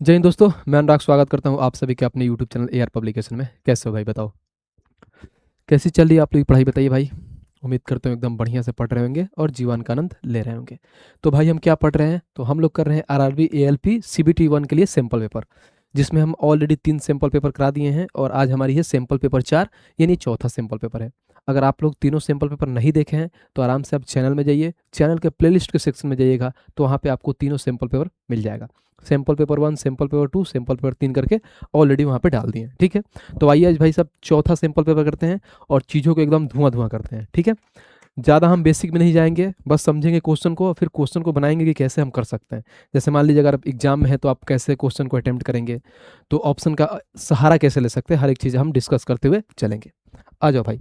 जय हिंद दोस्तों, मैं अनुराग स्वागत करता हूं आप सभी के अपने यूट्यूब चैनल एआर पब्लिकेशन में। कैसे हो भाई, बताओ कैसी चल रही है आप लोग की पढ़ाई? बताइए भाई। उम्मीद करता हूँ एकदम बढ़िया से पढ़ रहे होंगे और जीवन का आनंद ले रहे होंगे। तो भाई हम क्या पढ़ रहे हैं? तो हम लोग कर रहे हैं आरआरबी एएलपी सीबीटी 1 के लिए सैम्पल पेपर, जिसमें हम ऑलरेडी 3 सैम्पल पेपर करा दिए हैं और आज हमारी है सैम्पल पेपर 4, यानी चौथा सैम्पल पेपर है। अगर आप लोग तीनों सैम्पल पेपर नहीं देखे हैं तो आराम से आप चैनल में जाइए, चैनल के प्लेलिस्ट के सेक्शन में जाइएगा तो वहाँ पे आपको तीनों सैम्पल पेपर मिल जाएगा। Sample paper 1, sample paper 2, sample paper 3 करके ऑलरेडी वहाँ पे डाल दिए हैं। ठीक है, तो आइए आज भाई साहब चौथा सैम्पल पेपर करते हैं और चीज़ों को एकदम धुआं धुआं करते हैं। ठीक है, ज़्यादा हम बेसिक में नहीं जाएंगे, बस समझेंगे क्वेश्चन को और फिर क्वेश्चन को बनाएंगे कि कैसे हम कर सकते हैं। जैसे मान लीजिए अगर आप एग्जाम में है तो आप कैसे क्वेश्चन को अटेम्प्ट करेंगे, तो ऑप्शन का सहारा कैसे ले सकते हैं, हर एक चीज़ हम डिस्कस करते हुए चलेंगे। आ जाओ भाई,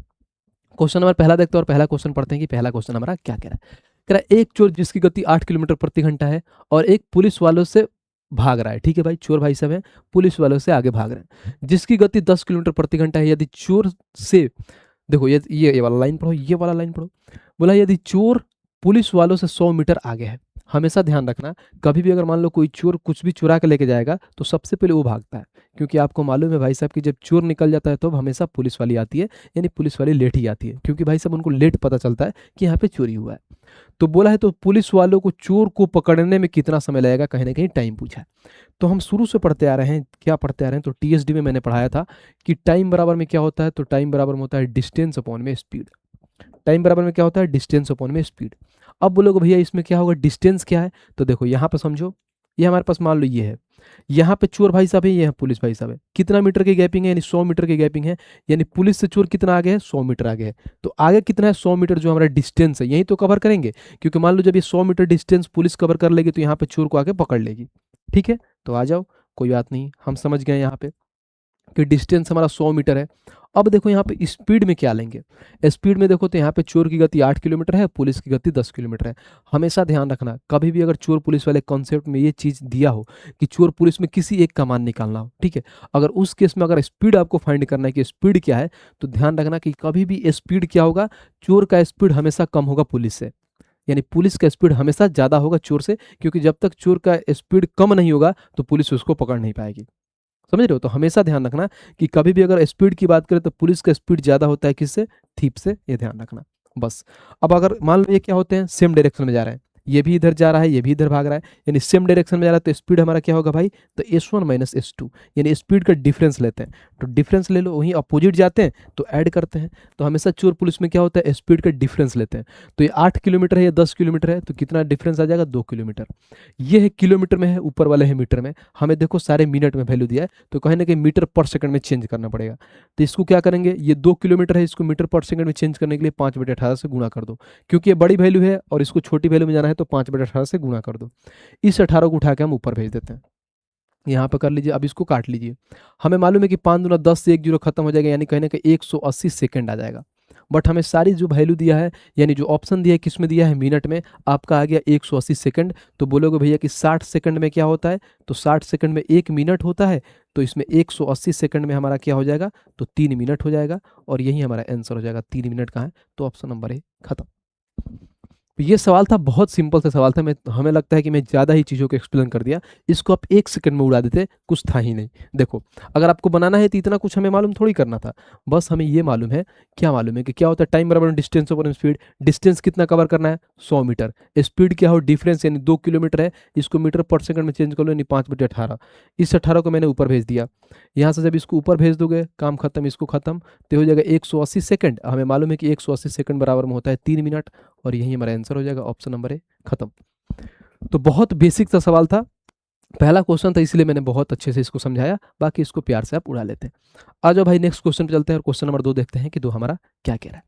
क्वेश्चन नंबर पहला देखते हैं और पहला क्वेश्चन पढ़ते हैं कि पहला क्वेश्चन हमारा क्या कह रहा है। कह रहा है एक चोर जिसकी गति 8 किलोमीटर प्रति घंटा है और एक पुलिस वालों से भाग रहा है। ठीक है भाई, चोर भाई साहब है, पुलिस वालों से आगे भाग रहे हैं, जिसकी गति 10 किलोमीटर प्रति घंटा है। यदि चोर से, देखो ये वाला लाइन पढ़ो, ये वाला लाइन पढ़ो। बोला यदि चोर पुलिस वालों से 100 मीटर आगे है। हमेशा ध्यान रखना, कभी भी अगर मान लो कोई चोर कुछ भी चुरा के लेके जाएगा तो सबसे पहले वो भागता है, क्योंकि आपको मालूम है भाई साहब कि जब चोर निकल जाता है तो हमेशा पुलिस वाली आती है, यानी पुलिस वाली लेट ही आती है, क्योंकि भाई साहब उनको लेट पता चलता है कि यहाँ पे चोरी हुआ है। तो बोला है तो पुलिस वालों को चोर को पकड़ने में कितना समय लगेगा, कहीं ना कहीं टाइम पूछा है। तो हम शुरू से पढ़ते आ रहे हैं, क्या पढ़ते आ रहे हैं, तो टीएसडी में मैंने पढ़ाया था कि टाइम बराबर में क्या होता है, तो टाइम बराबर में होता है डिस्टेंस अपॉन में स्पीड। टाइम बराबर में क्या होता है, डिस्टेंस अपॉन में स्पीड। अब बोलोगे भैया इसमें क्या होगा, डिस्टेंस क्या है? तो देखो यहाँ पे समझो, ये हमारे पास मान लो ये है, यहाँ पे चोर भाई साहब है, ये है पुलिस भाई साहब है। कितना मीटर की गैपिंग है, यानी 100 मीटर की गैपिंग है, यानी पुलिस से चोर कितना आगे है, 100 मीटर आगे है। तो आगे कितना है, 100 मीटर, जो हमारा डिस्टेंस है यही तो कवर करेंगे, क्योंकि मान लो जब ये 100 मीटर डिस्टेंस पुलिस कवर कर लेगी तो यहाँ पे चोर को आगे पकड़ लेगी। ठीक है, तो आ जाओ, कोई बात नहीं, हम समझ गए यहाँ पे कि डिस्टेंस हमारा 100 मीटर है। अब देखो यहाँ पे स्पीड में क्या लेंगे। स्पीड में देखो तो यहाँ पे चोर की गति 8 किलोमीटर है, पुलिस की गति 10 किलोमीटर है। हमेशा ध्यान रखना, कभी भी अगर चोर पुलिस वाले कॉन्सेप्ट में ये चीज़ दिया हो कि चोर पुलिस में किसी एक का मान निकालना हो, ठीक है, अगर उस केस में अगर स्पीड आपको फाइंड करना है कि स्पीड क्या है, तो ध्यान रखना कि कभी भी स्पीड क्या होगा, चोर का स्पीड हमेशा कम होगा पुलिस से, यानी पुलिस का स्पीड हमेशा ज़्यादा होगा चोर से, क्योंकि जब तक चोर का स्पीड कम नहीं होगा तो पुलिस उसको पकड़ नहीं पाएगी। समझ रहे हो? तो हमेशा ध्यान रखना कि कभी भी अगर स्पीड की बात करें तो पुलिस का स्पीड ज़्यादा होता है किससे, थीप से, ये ध्यान रखना बस। अब अगर मान लो ये क्या होते हैं, सेम डायरेक्शन में जा रहे हैं, ये भी इधर जा रहा है, ये भी इधर भाग रहा है, यानी सेम डायरेक्शन में जा रहा है, तो स्पीड हमारा क्या होगा भाई, तो S1 माइनस S2, यानी स्पीड का डिफरेंस लेते हैं। तो डिफरेंस ले लो, वहीं अपोजिट जाते हैं तो ऐड करते हैं। तो हमेशा चोर पुलिस में क्या होता है, स्पीड का डिफरेंस लेते हैं। तो ये 8 किलोमीटर है, ये 10 किलोमीटर है, तो कितना डिफरेंस आ जाएगा, 2 किलोमीटर। ये है किलोमीटर में है, ऊपर वाले है मीटर में, हमें देखो सारे मिनट में वैल्यू दिया है, तो कहीं ना कहीं मीटर पर सेकंड में चेंज करना पड़ेगा। तो इसको क्या करेंगे, ये 2 किलोमीटर है, इसको मीटर पर सेकंड में चेंज करने के लिए 5/18 से गुणा कर दो, क्योंकि ये बड़ी वैल्यू है और इसको छोटी वैल्यू में जाना है, तो 5/18 से गुणा कर दो। इस 18 को उठा के हम ऊपर भेज देते हैं, यहाँ पर कर लीजिए। अब इसको काट लीजिए, हमें मालूम है कि 5 दूना 10 से 1 जीरो खत्म हो जाएगा, यानी कहीं ना कहीं 180 सेकंड आ जाएगा। बट हमें सारी जो वैल्यू दिया है, यानी जो ऑप्शन दिया है किस में दिया है, मिनट में, आपका आ गया 180 सेकंड। तो बोलोगे भैया कि 60 सेकंड में क्या होता है, तो 60 सेकंड में 1 मिनट होता है, तो इसमें 180 सेकंड में हमारा क्या हो जाएगा, तो 3 मिनट हो जाएगा, और यही हमारा आंसर हो जाएगा। 3 मिनट कहाँ है, तो ऑप्शन नंबर ए खत्म। ये सवाल था, बहुत सिंपल सा सवाल था, मैं हमें लगता है कि मैं ज़्यादा ही चीज़ों को एक्सप्लेन कर दिया, इसको आप 1 सेकंड में उड़ा देते, कुछ था ही नहीं। देखो, अगर आपको बनाना है तो इतना कुछ हमें मालूम थोड़ी करना था, बस हमें ये मालूम है, क्या मालूम है कि क्या होता है, टाइम बराबर डिस्टेंस ओवर स्पीड। डिस्टेंस कितना कवर करना है, 100 मीटर। स्पीड क्या हो, डिफरेंस, यानी 2 किलोमीटर है, इसको मीटर पर सेकंड में चेंज कर लो, यानी 5/18। इस 18 को मैंने ऊपर भेज दिया, यहाँ से जब इसको ऊपर भेज दोगे, काम खत्म, इसको खत्म, तो हो जाएगा 180 सेकंड। हमें मालूम है कि 180 सेकंड बराबर में होता है 3 मिनट, और यही हमारा आंसर हो जाएगा, ऑप्शन नंबर ए खत्म। तो बहुत बेसिक सा सवाल था, पहला क्वेश्चन था, इसलिए मैंने बहुत अच्छे से इसको समझाया, बाकी इसको प्यार से आप उड़ा लेते हैं। आ जाओ भाई नेक्स्ट क्वेश्चन पे चलते हैं और क्वेश्चन नंबर 2 देखते हैं कि 2 हमारा क्या कह रहा है।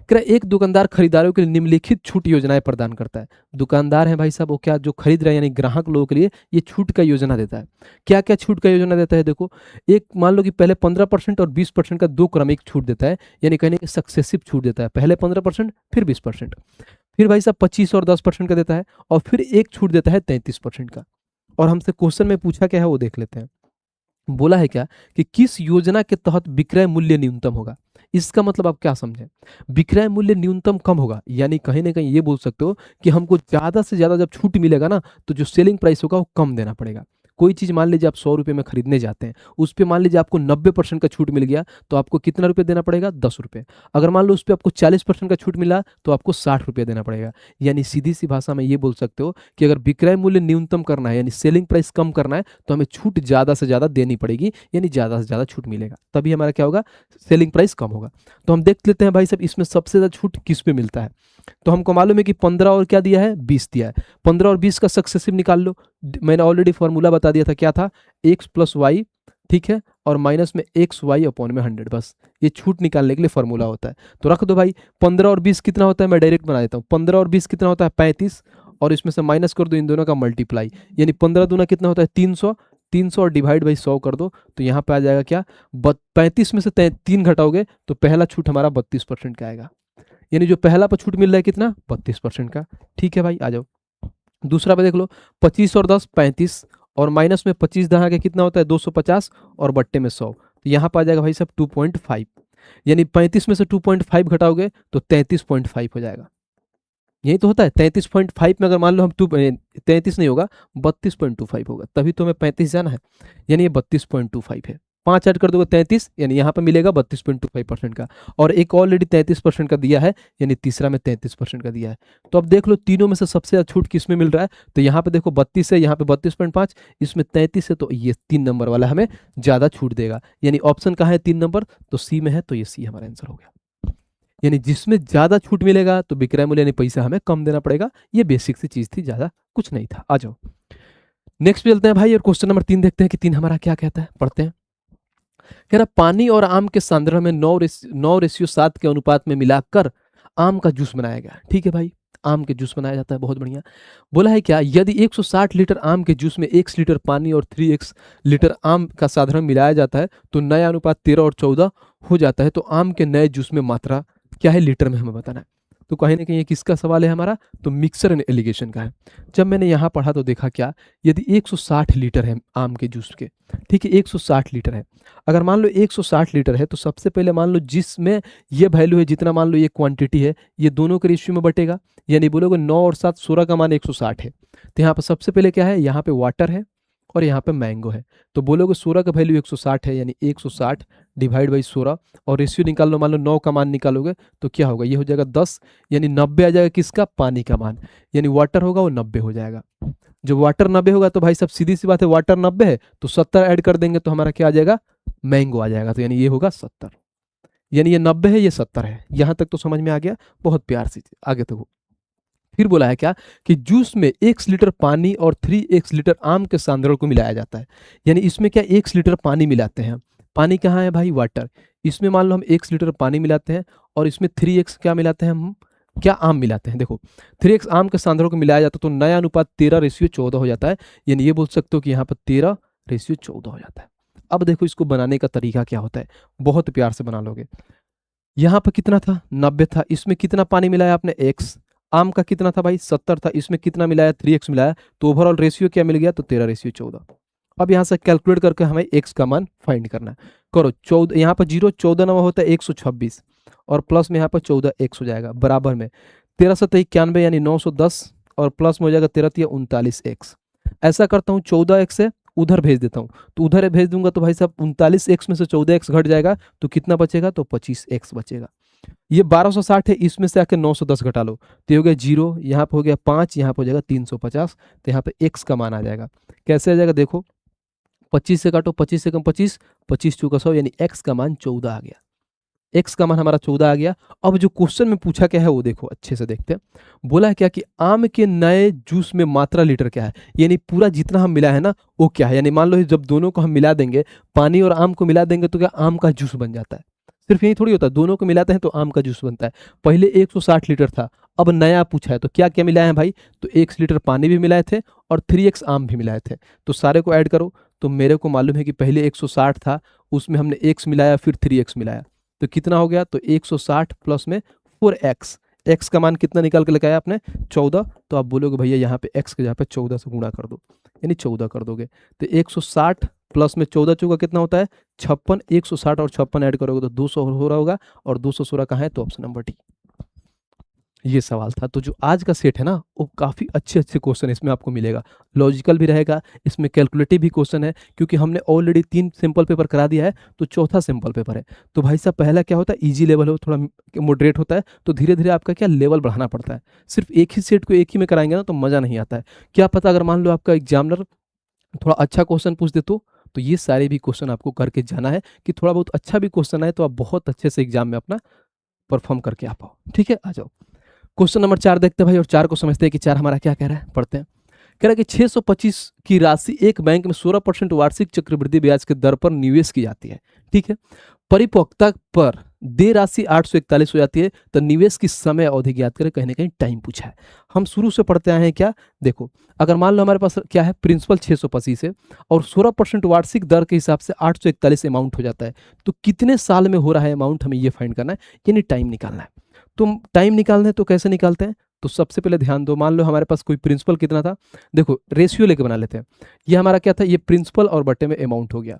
कह रहा है एक दुकानदार खरीदारों के लिए निम्नलिखित छूट योजनाएं प्रदान करता है। दुकानदार है भाई साहब, वो क्या, जो खरीद रहे हैं यानी ग्राहक लोगों के लिए ये छूट का योजना देता है। क्या क्या छूट का योजना देता है, देखो, एक मान लो कि पहले 15% और 20% का 2 क्रमिक छूट देता है, यानी कहने कि सक्सेसिव छूट देता है, पहले 15% फिर 20%, फिर भाई साहब 25 और 10% का देता है, और फिर एक छूट देता है 33% का। और हमसे क्वेश्चन में पूछा क्या है वो देख लेते हैं। बोला है क्या कि किस योजना के तहत विक्रय मूल्य न्यूनतम होगा। इसका मतलब आप क्या समझें, विक्रय मूल्य न्यूनतम कम होगा, यानी कहीं ना कहीं ये बोल सकते हो कि हमको ज़्यादा से ज़्यादा जब छूट मिलेगा ना, तो जो सेलिंग प्राइस होगा वो कम देना पड़ेगा। कोई चीज़ मान लीजिए आप 100 रुपये में खरीदने जाते हैं, उस पर मान लीजिए आपको 90% का छूट मिल गया, तो आपको कितना रुपये देना पड़ेगा? 10 रुपये। अगर मान लो उस पर आपको 40% का छूट मिला तो आपको 60 रुपये देना पड़ेगा। यानी सीधी सी भाषा में ये बोल सकते हो कि अगर विक्रय मूल्य न्यूनतम करना है, यानी सेलिंग प्राइस कम करना है, तो हमें छूट ज़्यादा से ज़्यादा देनी पड़ेगी, यानी ज़्यादा से ज़्यादा छूट मिलेगा, तभी हमारा क्या होगा? सेलिंग प्राइस कम होगा। तो हम देख लेते हैं भाई साहब इसमें सबसे ज़्यादा छूट किस पे मिलता है। तो हमको मालूम है कि 15 और क्या दिया है? 20 दिया है। 15 और 20 का सक्सेसिव निकाल लो। मैंने ऑलरेडी फॉर्मूला बता दिया था, क्या था? x प्लस वाई, ठीक है, और माइनस में एक्स वाई अपॉन में 100, बस ये छूट निकालने के लिए फॉर्मूला होता है। तो रख दो भाई। 15 और 20 कितना होता है? मैं डायरेक्ट बना देता हूँ। 15 और 20 कितना होता है? 35, और इसमें से माइनस कर दो इन दोनों का मल्टीप्लाई, यानी 15 दूना कितना होता है? 300। 300 और डिवाइड बाई 100 कर दो, तो यहाँ पे आ जाएगा क्या? 35 में से 3 घटाओगे तो पहला छूट हमारा 32% का आएगा। यानी जो पहला पर छूट मिल रहा है कितना? 32% का। ठीक है भाई, आ जाओ दूसरा पे देख लो। 25 और 10 35, और माइनस में 25 दहा के कितना होता है? 250, और बट्टे में 100, तो यहाँ पर आ जाएगा भाई साहब 2.5। यानी 35 में से 2.5 घटाओगे तो 33.5 हो जाएगा। यही तो होता है 33.5 में। अगर मान लो हम 33 नहीं होगा, 32.25 होगा, तभी तो हमें 35 जाना है, यानी ये 32.25 है। 5 ऐड कर दोगे 33, यानी यहाँ पे मिलेगा 32.25% का, और एक ऑलरेडी 33% का दिया है, यानी तीसरा में 33% का दिया है। तो अब देख लो तीनों में से सबसे ज़्यादा छूट किस में मिल रहा है। तो यहाँ पे देखो 32 है, यहाँ पे 32.5, इसमें 33 है, तो ये 3 नंबर वाला हमें ज़्यादा छूट देगा। यानी ऑप्शन कहाँ है? 3 नंबर, तो सी में है, तो ये सी हमारा आंसर हो गया। यानी जिसमें ज़्यादा छूट मिलेगा तो विक्रय मूल्य यानी पैसा हमें कम देना पड़ेगा। ये बेसिक सी चीज़ थी, ज़्यादा कुछ नहीं था। आ जाओ नेक्स्ट पे चलते हैं भाई, और क्वेश्चन नंबर 3 देखते हैं कि 3 हमारा क्या कहता है, पढ़ते हैं। कह रहा पानी और आम के संदर्भ में 9:7 के अनुपात में मिलाकर आम का जूस बनाया गया। ठीक है भाई, आम के जूस बनाया जाता है, बहुत बढ़िया। बोला है क्या? यदि 160 लीटर आम के जूस में 1 लीटर पानी और 3x लीटर आम का साधारण मिलाया जाता है तो नया अनुपात 13 और 14 हो जाता है। तो आम के नए जूस में मात्रा क्या है लीटर में, हमें बताना है। तो कहीं ना कहीं ये किसका सवाल है हमारा? तो मिक्सर एंड एलिगेशन का है। जब मैंने यहाँ पढ़ा तो देखा क्या, यदि 160 लीटर है आम के जूस के, ठीक है 160 लीटर है, अगर मान लो 160 लीटर है तो सबसे पहले मान लो जिसमें ये वैल्यू है, जितना मान लो ये क्वांटिटी है, ये दोनों के रेशियो में बटेगा, यानी बोलोगे 9 और 7 16 का मान 160 है। तो यहाँ पर सबसे पहले क्या है? यहाँ पे वाटर है और यहाँ पे मैंगो है, तो बोलोगे 16 का वैल्यू 160 है, यानी 160 डिवाइड बाई 16, और रेशियो निकाल लो, मान लो 9 का मान निकालोगे तो क्या होगा? ये हो जाएगा 10, यानी 90 आ जाएगा किसका? पानी का मान, यानी वाटर होगा वो 90 हो जाएगा। जब वाटर 90 होगा तो भाई सब सीधी सी बात है, वाटर 90 है तो 70 ऐड कर देंगे तो हमारा क्या आ जाएगा? मैंगो आ जाएगा, तो यानी ये होगा 70। यानी ये 90 है, ये 70 है। यहां तक तो समझ में आ गया, बहुत प्यार से आगे तक। फिर बोला है क्या कि जूस में 1 लीटर पानी और 3x लीटर आम के सांद्रण को मिलाया जाता है। यानी इसमें क्या 1 लीटर पानी मिलाते हैं, पानी कहाँ है भाई? वाटर। इसमें मान लो हम 1 लीटर पानी मिलाते हैं, और इसमें 3x क्या मिलाते हैं हम? क्या आम मिलाते हैं। देखो 3x आम के सांद्रण को मिलाया जाता है तो नया अनुपात 13:14 हो जाता है। यानी ये बोल सकते हो कि यहाँ पर 13:14 हो जाता है। अब देखो इसको बनाने का तरीका क्या होता है, बहुत प्यार से बना लोगे। यहाँ पर कितना था? 90 था, इसमें कितना पानी मिलाया आपने? x। आम का कितना था भाई? 70 था, इसमें कितना मिलाया? 3x मिलाया, तो ओवरऑल रेशियो क्या मिल गया? तो 13:14। अब यहाँ से कैलकुलेट करके हमें x का मान फाइंड करना है। करो 14, यहाँ पर 0 14 नवा होता है 126, और प्लस में यहाँ पर 14x हो जाएगा, बराबर में 13 7 91 यानी 910, और प्लस में हो जाएगा 13 39x। ऐसा करता हूँ 14x से उधर भेज देता हूँ, तो उधर भेज दूंगा तो भाई साहब 39x में से 14x घट जाएगा तो कितना बचेगा? तो 25x बचेगा। ये 1260 है, इसमें से आके 910 घटा लो तो ये हो गया 0, यहाँ पे हो गया 5, यहाँ पे हो जाएगा 350, तो यहाँ पे x का मान आ जाएगा। कैसे आ जाएगा? देखो 25 से काटो, 25 से कम 25, 25 चौका 100, यानी x का मान 14 आ गया। x का मान हमारा 14 आ गया। अब जो क्वेश्चन में पूछा क्या है वो देखो अच्छे से देखते हैं। बोला है क्या कि आम के नए जूस में मात्रा लीटर क्या है, यानी पूरा जितना हम मिला है ना वो क्या है। यानी मान लो जब दोनों को हम मिला देंगे, पानी और आम को मिला देंगे तो क्या आम का जूस बन जाता है। सिर्फ यही थोड़ी होता है, दोनों को मिलाते हैं तो आम का जूस बनता है। पहले 160 लीटर था, अब नया पूछा है तो क्या क्या मिलाए हैं भाई? तो 1 लीटर पानी भी मिलाए थे और 3x आम भी मिलाए थे, तो सारे को ऐड करो। तो मेरे को मालूम है कि पहले 160 था, उसमें हमने x मिलाया, फिर 3x मिलाया, तो कितना हो गया? तो 160 प्लस में 4x, x का मान कितना निकाल के लेके आया आपने? 14। तो आप बोलोगे भैया यहाँ पे x के जहाँ पे 14 से गुणा कर दो, यानी 14 कर दोगे तो 160 प्लस में 14 चौका कितना होता है? 56। 160 और 56 ऐड करोगे तो 200 हो रहा होगा, और 216 कहाँ है? तो ऑप्शन नंबर डी। ये सवाल था। तो जो आज का सेट है ना, वो काफ़ी अच्छे-अच्छे क्वेश्चन इसमें आपको मिलेगा। लॉजिकल भी रहेगा, इसमें कैलकुलेटिव भी क्वेश्चन है, क्योंकि हमने ऑलरेडी 3 सिंपल पेपर करा दिया है, तो चौथा सिंपल पेपर है। तो भाई साहब पहला क्या होता है, ईज़ी लेवल हो, थोड़ा मॉडरेट होता है, तो धीरे-धीरे आपका क्या लेवल बढ़ाना पड़ता है। सिर्फ़ एक ही सेट को एक ही में कराएँगे ना, तो मज़ा नहीं आता है। क्या पता अगर मान लो आपका एग्ज़ामिनर थोड़ा अच्छा क्वेश्चन पूछ दे तो ये सारे भी क्वेश्चन आपको करके जाना है, कि थोड़ा बहुत अच्छा भी क्वेश्चन आए, तो आप बहुत अच्छे से एग्ज़ाम में अपना परफ़ॉर्म करके आ पाओ। ठीक है? आ जाओ। क्वेश्चन नंबर 4 देखते हैं भाई, और 4 को समझते हैं कि 4 हमारा क्या कह रहा है, पढ़ते हैं। कह रहा है कि 625 की राशि एक बैंक में 16% वार्षिक चक्रवृद्धि ब्याज के दर पर निवेश की जाती है। ठीक है? परिपक्वता पर देय राशि 841 हो जाती है, तो निवेश की समय अवधि ज्ञात करें। कहीं ना कहीं टाइम पूछा है। हम शुरू से पढ़ते आए हैं क्या, देखो, अगर मान लो हमारे पास क्या है, प्रिंसिपल 625 है और 16% वार्षिक दर के हिसाब से 841 अमाउंट हो जाता है, तो कितने साल में हो रहा है अमाउंट, हमें ये फाइंड करना है, यानी टाइम निकालना है। तुम टाइम निकालना है तो कैसे निकालते हैं, तो सबसे पहले ध्यान दो, मान लो हमारे पास कोई प्रिंसिपल कितना था, देखो रेशियो लेके बना लेते हैं। ये हमारा क्या था, ये प्रिंसिपल और बटे में अमाउंट हो गया।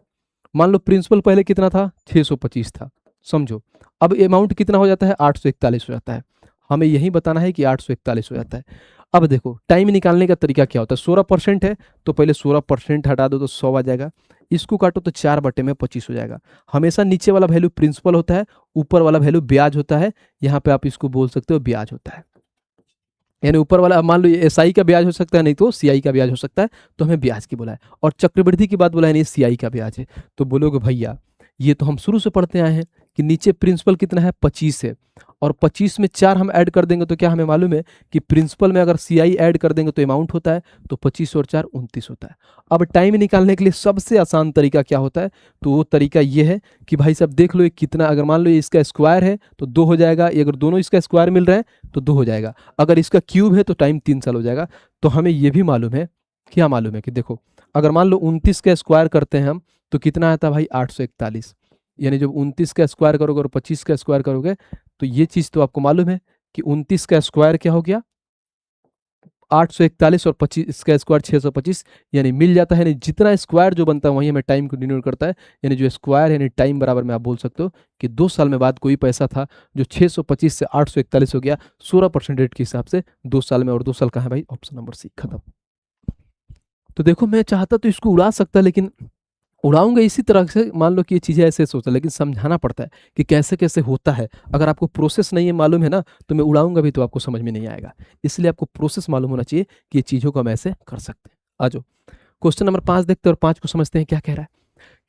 मान लो प्रिंसिपल पहले कितना था, 625 था, समझो। अब अमाउंट कितना हो जाता है, 841 हो जाता है। हमें यही बताना है कि 841 हो जाता है। अब देखो टाइम निकालने का तरीका क्या होता है, 16% है, तो पहले 16% हटा दो तो 100 आ जाएगा। इसको काटो तो 4/25 हो जाएगा। हमेशा नीचे वाला वैल्यू प्रिंसिपल होता है, ऊपर वाला वैल्यू ब्याज होता है। यहाँ पे आप इसको बोल सकते हो ब्याज होता है, यानी ऊपर वाला मान लो एसआई का ब्याज हो सकता है, नहीं तो सीआई का ब्याज हो सकता है, तो हमें ब्याज की बोला है। और चक्रवृद्धि की बात बोला है, नहीं सीआई का ब्याज है। तो बोलोगे भैया ये तो हम शुरू से पढ़ते आए हैं कि नीचे प्रिंसिपल कितना है, 25 है, और 25 में 4 हम ऐड कर देंगे तो क्या हमें मालूम है कि प्रिंसिपल में अगर सीआई ऐड कर देंगे तो अमाउंट होता है, तो 25 और 4 29 होता है। अब टाइम निकालने के लिए सबसे आसान तरीका क्या होता है, तो वो तरीका ये है कि भाई साहब देख लो ये कितना, अगर मान लो ये इसका स्क्वायर है तो 2 हो जाएगा, ये अगर दोनों इसका स्क्वायर मिल रहे हैं तो 2 हो जाएगा, अगर इसका क्यूब है तो टाइम 3 साल हो जाएगा। तो हमें ये भी मालूम है, क्या मालूम है कि देखो, अगर मान लो 29 का स्क्वायर करते हैं हम, तो कितना आता है भाई, 841। यानी जब 29 का स्क्वायर करोगे और 25 का स्क्वायर करोगे, तो ये चीज़ तो आपको मालूम है कि 29 का स्क्वायर क्या हो गया, 841, और 25 का स्क्वायर 625, यानी मिल जाता है। यानी जितना स्क्वायर जो बनता है वही हमें टाइम को डिनोट करता है। यानी जो स्क्वायर यानी टाइम बराबर में आप बोल सकते हो कि 2 साल में बाद कोई पैसा था जो 625 से 841 हो गया 16% रेट के हिसाब से 2 साल में, और 2 साल कहाँ है भाई, ऑप्शन नंबर सी, खत्म। तो देखो मैं चाहता तो इसको उड़ा सकता, लेकिन उड़ाऊंगा इसी तरह से, मान लो कि ये चीज़ें ऐसे सोचा, लेकिन समझाना पड़ता है कि कैसे कैसे होता है। अगर आपको प्रोसेस नहीं है मालूम है ना, तो मैं उड़ाऊंगा भी तो आपको समझ में नहीं आएगा। इसलिए आपको प्रोसेस मालूम होना चाहिए कि ये चीज़ों को हम ऐसे कर सकते हैं। आ जाओ क्वेश्चन नंबर 5 देखते हैं और 5 को समझते हैं क्या कह रहा है।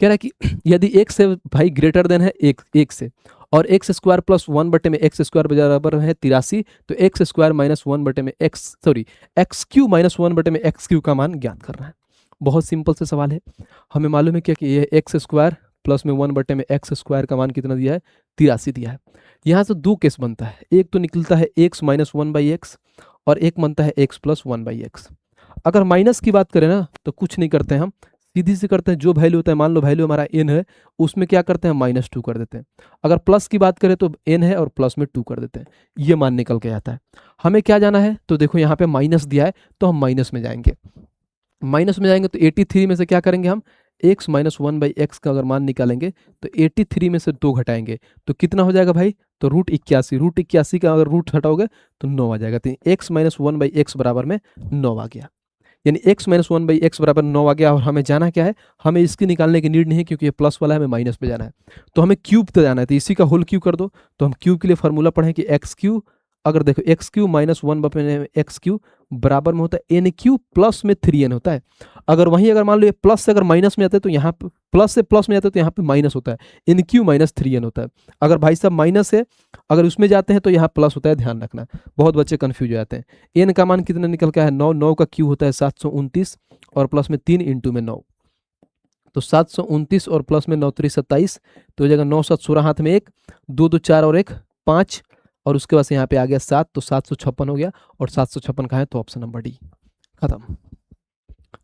कह रहा है कि यदि एक से भाई ग्रेटर देन है एक से, और एक्स स्क्वायर प्लस 1 बटे में एक्स स्क्वायर बराबर है 83, तो एक्स स्क्वायर माइनस 1 बटे में एक्स क्यू माइनस 1 बटे में एक्स क्यू का मान ज्ञात करना है। बहुत सिंपल से सवाल है। हमें मालूम है क्या कि ये एक्स स्क्वायर प्लस में 1 बटे में एक्स स्क्वायर का मान कितना दिया है, 83 दिया है। यहाँ से दो केस बनता है, एक तो निकलता है एक्स माइनस 1/x, और एक बनता है एक्स प्लस 1/x। अगर माइनस की बात करें ना, तो कुछ नहीं करते हैं हम, सीधी से करते हैं, जो वैल्यू होता है, मान लो वैल्यू हमारा n है, उसमें क्या करते हैं, -2 कर देते हैं। अगर प्लस की बात करें तो n है और प्लस में 2 कर देते हैं, ये मान निकल के आता है। हमें क्या जाना है, तो देखो यहाँ पे माइनस दिया है, तो हम माइनस में जाएंगे। माइनस में जाएंगे तो 83 में से क्या करेंगे हम, x माइनस 1/x का अगर मान निकालेंगे, तो 83 में से 2 घटाएंगे तो कितना हो जाएगा भाई, तो √81 का अगर रूट हटाओगे तो 9 आ जाएगा। तो x माइनस 1/x बराबर में 9 आ गया, यानी x माइनस 1/x बराबर 9 आ गया। और हमें जाना क्या है, हमें इसकी निकालने की नीड नहीं है, क्योंकि ये प्लस वाला है, हमें माइनस पे जाना है। तो हमें क्यूब पे जाना है, तो इसी का होल क्यूब कर दो। तो हम क्यूब के लिए फॉर्मूला पढ़ें कि एक्स क्यू, अगर देखो एक्स क्यू माइनस 1 बटे एक्स क्यू बराबर में होता है एन क्यू प्लस में 3n होता है। अगर वहीं अगर मान लो ये प्लस से अगर माइनस में आता है, तो यहाँ पे प्लस से प्लस में आता है, तो यहाँ पे माइनस होता है, एन क्यू माइनस 3n होता है। अगर भाई साहब माइनस है, अगर उसमें जाते हैं तो यहाँ प्लस होता है, ध्यान रखना, बहुत बच्चे कंफ्यूज हो जाते हैं। एन का मान कितना निकल के है, 9, 9 का क्यू होता है 729, और प्लस में 3 इंटू में 9, तो 729 और प्लस में 9 3 27, तो हो जाएगा 9 7 16, हाथ में 1, 2 2 4 और 1 5, और उसके बाद यहाँ पे आ गया 7, तो 756 हो गया, और 756 कहाँ है, तो ऑप्शन नंबर डी, खत्म।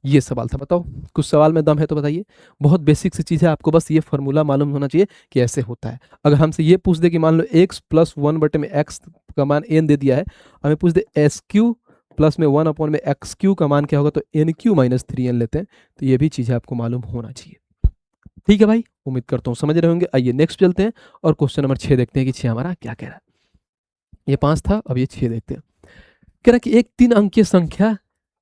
ये सवाल था, बताओ कुछ सवाल में दम है तो बताइए। बहुत बेसिक सी चीज़ है, आपको बस ये फॉर्मूला मालूम होना चाहिए कि ऐसे होता है। अगर हमसे ये पूछ दे कि मान लो x प्लस 1 बटे में x का मान n दे दिया है, हमें पूछ दे एस क्यू प्लस में 1 अपॉन में एक्स क्यू का मान क्या होगा, तो एन क्यू माइनस 3n लेते हैं। तो ये भी चीज़ें आपको मालूम होना चाहिए। ठीक है भाई, उम्मीद करता हूँ समझ रहे होंगे। आइए नेक्स्ट चलते हैं और क्वेश्चन नंबर 6 देखते हैं कि 6 हमारा क्या कह रहा है। ये 5 था, अब ये 6 देखते हैं। कह रहा कि एक 3 अंकीय संख्या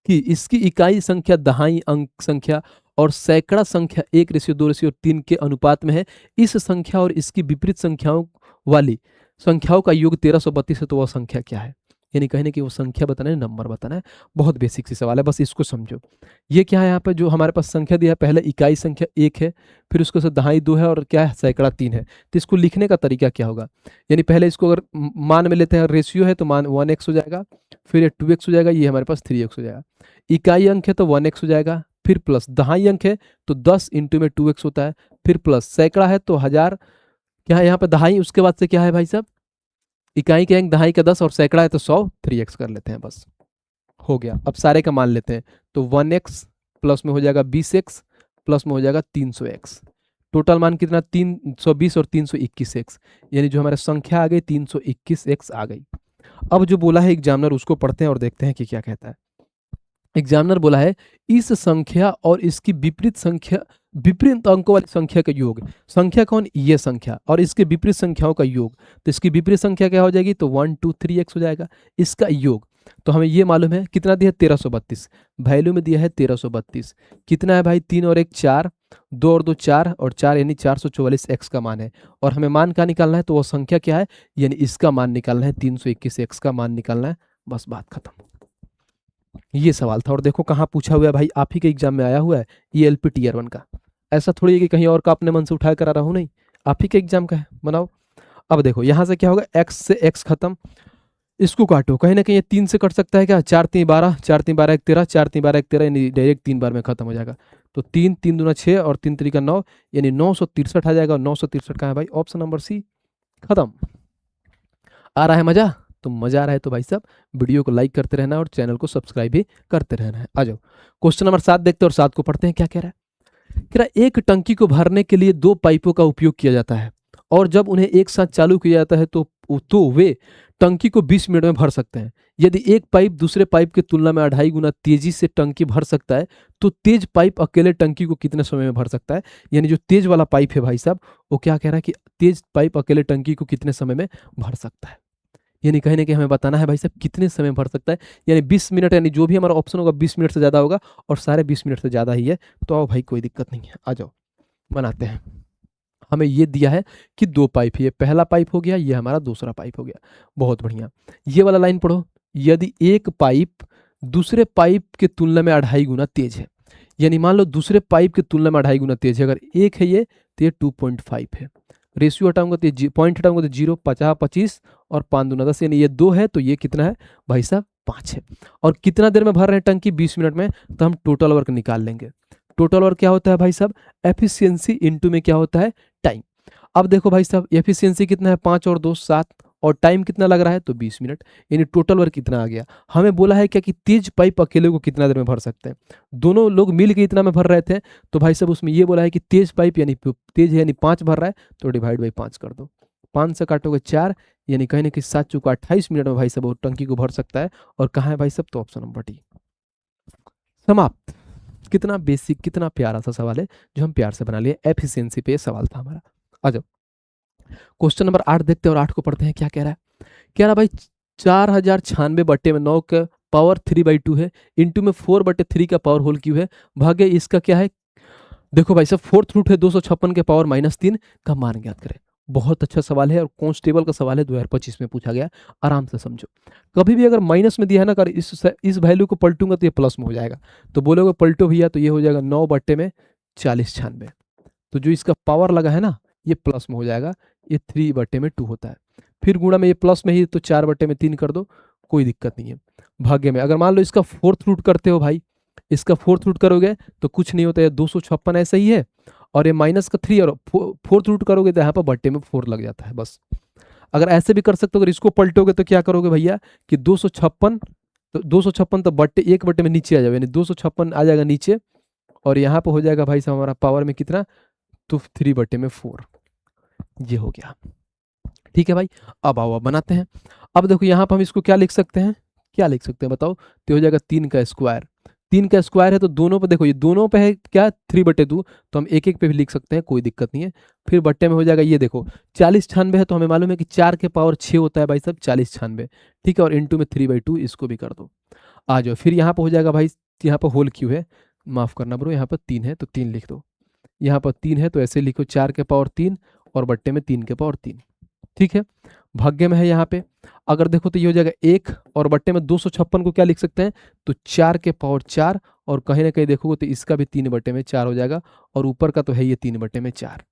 की इसकी इकाई संख्या दहाई अंक संख्या और सैकड़ा संख्या 1:2:3 के अनुपात में है। इस संख्या और इसकी विपरीत संख्याओं वाली संख्याओं का योग 1332 है, तो वह संख्या क्या है? यानी कहने की वो संख्या बताना है, नंबर बताना है। बहुत बेसिक सी सवाल है, बस इसको समझो। ये क्या है, यहाँ पे जो हमारे पास संख्या दिया है, पहले इकाई संख्या 1 है, फिर उसके साथ दहाई 2 है और क्या है, सैकड़ा 3 है। तो इसको लिखने का तरीका क्या होगा? यानी पहले इसको अगर मान में लेते हैं, रेशियो है तो मान 1x हो जाएगा, फिर ये 2x हो जाएगा, ये हमारे पास 3x हो जाएगा। इकाई अंक है तो 1x हो जाएगा, फिर प्लस दहाई अंक है तो 10 इंटू में 2x होता है, फिर प्लस सैकड़ा है तो 1000, क्या है यहाँ पे दहाई, उसके बाद से क्या है भाई साहब, इकाई के अंक दहाई का 10 और सैकड़ा है तो 100, 3x कर लेते हैं, बस हो गया। अब सारे का मान लेते हैं तो 1x प्लस में हो जाएगा 20x प्लस में हो जाएगा 300x। टोटल मान कितना, 320 और 321x, यानी जो हमारी संख्या आ गई 321x आ गई। अब जो बोला है एग्जामिनर, उसको पढ़ते हैं और देखते हैं कि क्या कहता है। एग्जामिनर बोला है इस संख्या और इसकी विपरीत संख्या, विपरीत अंकों वाली संख्या का योग, संख्या कौन, ये संख्या, और इसके विपरीत संख्याओं का योग, तो इसकी विपरीत संख्या क्या हो जाएगी, तो 1 2 3x हो जाएगा, इसका योग। तो हमें ये मालूम है कितना दिया, 1332, वैल्यू में दिया है 1332। कितना है भाई, 3 और 1 4, 2 और 2 4 और 4 यानी 444x का मान है। और हमें मान का निकालना है, तो वो संख्या क्या है, यानी इसका मान निकालना है, 321x का मान निकालना है, बस बात खत्म। ये सवाल था, और देखो कहाँ पूछा हुआ है भाई, आप ही के एग्जाम में आया हुआ है, ये एलपी टीयर 1 का। ऐसा थोड़ी है कि कहीं और का अपने मन से उठा कर आ रहा हूँ, नहीं, आप ही के एग्जाम का है, बनाओ। अब देखो यहाँ से क्या होगा, x से x खत्म, इसको काटो, कहीं ना कहीं ये 3 से कट सकता है क्या, 4 3 12, 4 3 12 1 13, 4 3 12 1 13, यानी डायरेक्ट 3 बार में खत्म हो जाएगा। तो 3 3 दूना 6 और 3 3 9, यानी 963 आ जाएगा। 963 कहाँ है भाई, ऑप्शन नंबर सी, खत्म। आ रहा है मजा? तो मजा आ रहा है तो भाई साहब वीडियो को लाइक करते रहना और चैनल को सब्सक्राइब भी करते रहना है। आ जाओ क्वेश्चन नंबर 7 देखते हैं और 7 को पढ़ते हैं, क्या कह रहा है। कह रहा है एक टंकी को भरने के लिए 2 पाइपों का उपयोग किया जाता है, और जब उन्हें एक साथ चालू किया जाता है तो वे टंकी को 20 मिनट में भर सकते हैं। यदि एक पाइप दूसरे पाइप की तुलना में 2.5 गुना तेजी से टंकी भर सकता है, तो तेज पाइप अकेले टंकी को कितने समय में भर सकता है? यानी जो तेज वाला पाइप है भाई साहब, वो क्या कह रहा है कि तेज पाइप अकेले टंकी को कितने समय में भर सकता है। यानी कहीं ना कहीं हमें बताना है भाई साहब कितने समय में भर सकता है, यानी 20 मिनट, यानी जो भी हमारा ऑप्शन होगा 20 मिनट से ज़्यादा होगा, और सारे 20 मिनट से ज़्यादा ही है। तो आओ भाई कोई दिक्कत नहीं है, आ जाओ बनाते हैं। हमें ये दिया है कि 2 पाइप, ये पहला पाइप हो गया, ये हमारा दूसरा पाइप हो गया, बहुत बढ़िया। ये वाला लाइन पढ़ो, यदि एक पाइप दूसरे पाइप की तुलना में 2.5 गुना तेज है, यानी मान लो दूसरे पाइप की तुलना में 2.5 गुना तेज है, अगर एक है ये तो ये 2.5 है, रेशियो हटाऊंगा तो पॉइंट हटाऊंगा तो 0 50 25 और 5 दूना 10, यानी ये 2 है तो ये कितना है भाई साहब 5 है। और कितना देर में भर रहे हैं टंकी, 20 मिनट में, तो हम टोटल वर्क निकाल लेंगे। टोटल वर्क क्या होता है भाई साहब, एफिशिएंसी इनटू में क्या होता है, टाइम। अब देखो भाई साहब एफिशिएंसी कितना है, 5 और 2 7, और टाइम कितना लग रहा है, तो 20 मिनट, यानी टोटल वर्क कितना आ गया। हमें बोला है क्या कि तेज पाइप अकेले को कितना देर में भर सकते हैं, दोनों लोग मिल के इतना में भर रहे थे, तो भाई साहब उसमें ये बोला है कि तेज पाइप यानी तेज है यानी 5 भर रहा है, तो डिवाइड बाई 5 कर दो, 5 से काटोगे 4, यानी कहीं ना कहीं 7 चौका 28 मिनट में भाई साहब वो टंकी को भर सकता है। और कहाँ है भाई साहब, तो ऑप्शन नंबर डी, समाप्त। कितना बेसिक, कितना प्यारा सा सवाल है जो हम प्यार से बना लिए, एफिशिएंसी पे सवाल था हमारा। आ जाओ क्वेश्चन नंबर 8 देखते हैं और 8 को पढ़ते हैं, क्या कह रहा है। कह रहा भाई 4096 बट्टे में 9 का पावर 3/2 है, इंटू में 4/3 का पावर होल क्यू है, भागे इसका क्या है। देखो भाई साहब फोर्थ रूट है 256 के पावर -3 का मान ज्ञात करें। बहुत अच्छा सवाल है और कांस्टेबल का सवाल है, 2025 में पूछा गया, आराम से समझो। कभी भी अगर माइनस में दिया है ना, अगर इस वैल्यू को पलटूंगा तो ये प्लस में हो जाएगा, तो बोलोगे पलटो भैया, तो ये हो जाएगा 9 बट्टे में 4096, तो जो इसका पावर लगा है ना ये प्लस में हो जाएगा, ये 3/2 होता है। फिर गुणा में ये प्लस में ही, तो 4/3 कर दो, कोई दिक्कत नहीं है। भाग्य में अगर मान लो इसका फोर्थ रूट करते हो भाई, इसका फोर्थ रूट करोगे तो कुछ नहीं होता है, 256 ऐसा ही है, और ये माइनस का 3 और फोर्थ रूट करोगे तो यहाँ पर बट्टे में 4 लग जाता है बस। अगर ऐसे भी कर सकते हो, अगर इसको पलटोगे तो क्या करोगे भैया कि 256 तो बट्टे 1/में नीचे आ जाएगा, यानी 256 आ जाएगा नीचे, और यहाँ पर हो जाएगा भाई साहब हमारा पावर में कितना, तो 3/4, ये हो गया। ठीक है भाई, अब आओ अब बनाते हैं। अब देखो यहाँ पर हम इसको क्या लिख सकते हैं, क्या लिख सकते हैं बताओ, तो हो जाएगा 3 का स्क्वायर, 3 का स्क्वायर है तो दोनों पे देखो, ये दोनों पे है क्या 3/2, तो हम एक एक पे भी लिख सकते हैं, कोई दिक्कत नहीं है। फिर बट्टे में हो जाएगा, ये देखो 40 96 है तो हमें मालूम है कि 4 के पावर 6 होता है भाई साहब 40 96, ठीक है। और इंटू में 3/2 इसको भी कर दो। आ जाओ, फिर यहाँ पे हो जाएगा भाई, यहाँ पर होल क्यों है, माफ़ करना ब्रो, यहाँ पर 3 है तो 3 लिख दो। यहाँ पर 3 है तो ऐसे लिखो 4 के पावर 3 और बट्टे में 3 के पावर 3, ठीक है। भाग्य में है यहाँ पे, अगर देखो तो ये हो जाएगा 1 और बट्टे में 256 को क्या लिख सकते हैं, तो 4 के पावर 4, और कहीं ना कहीं देखोगे तो इसका भी 3/4 हो जाएगा, और ऊपर का तो है ये 3/4।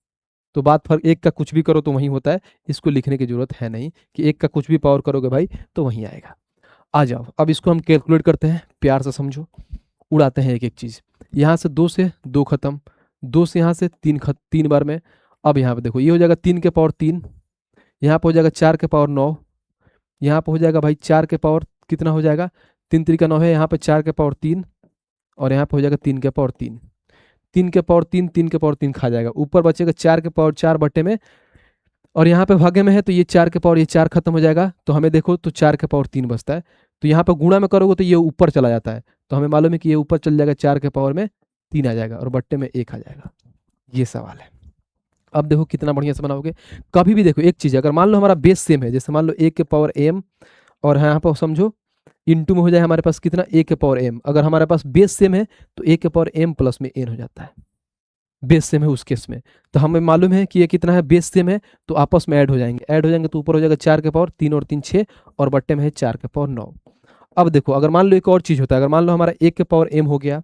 तो बात फर्क, एक का कुछ भी करो तो वहीं होता है, इसको लिखने की जरूरत है नहीं कि एक का कुछ भी पावर करोगे भाई तो वहीं आएगा। आ जाओ, अब इसको हम कैलकुलेट करते हैं, प्यार से समझो, उड़ाते हैं एक एक चीज़। यहाँ से 2 से 2 खत्म, 2 से यहाँ से 3 3 बार में। अब यहाँ पे देखो ये हो जाएगा 3 के पावर 3, यहाँ पे हो जाएगा 4 के पावर 9, यहाँ पे हो जाएगा भाई 4 के पावर कितना हो जाएगा, 3 3 का 9 है, यहाँ पे 4 के पावर 3, और यहाँ पे हो जाएगा 3 के पावर 3, 3 के पावर 3, 3 के पावर 3 खा जाएगा, ऊपर बचेगा 4 के पावर 4 बटे में, और यहाँ पे भागे में है तो ये 4 के पावर ये 4 खत्म हो जाएगा, तो हमें देखो तो 4 के पावर 3 बचता है। तो यहाँ पे गुणा में करोगे तो ये ऊपर चला जाता है, तो हमें मालूम है कि ये ऊपर चल जाएगा, 4 के पावर में 3 आ जाएगा और बट्टे में 1 आ जाएगा। ये सवाल है। अब देखो कितना बढ़िया से बनाओगे। कभी भी देखो एक चीज़, अगर मान लो हमारा बेस सेम है, जैसे मान लो ए के पावर एम, और यहाँ पर समझो इंटू में हो जाए हमारे पास कितना ए के पावर एम, अगर हमारे पास बेस सेम है तो ए के पावर एम प्लस में एन हो जाता है, बेस सेम है उस केस में। तो हमें मालूम है कि ये कितना है, बेस सेम है, तो आपस में ऐड हो जाएंगे, ऐड हो जाएंगे तो ऊपर हो जाएगा 4 के पावर 3 और 3 6, और बट्टे में है 4 के पावर 9। अब देखो अगर मान लो एक और चीज़ होता है, अगर मान लो हमारा ए के पावर एम हो गया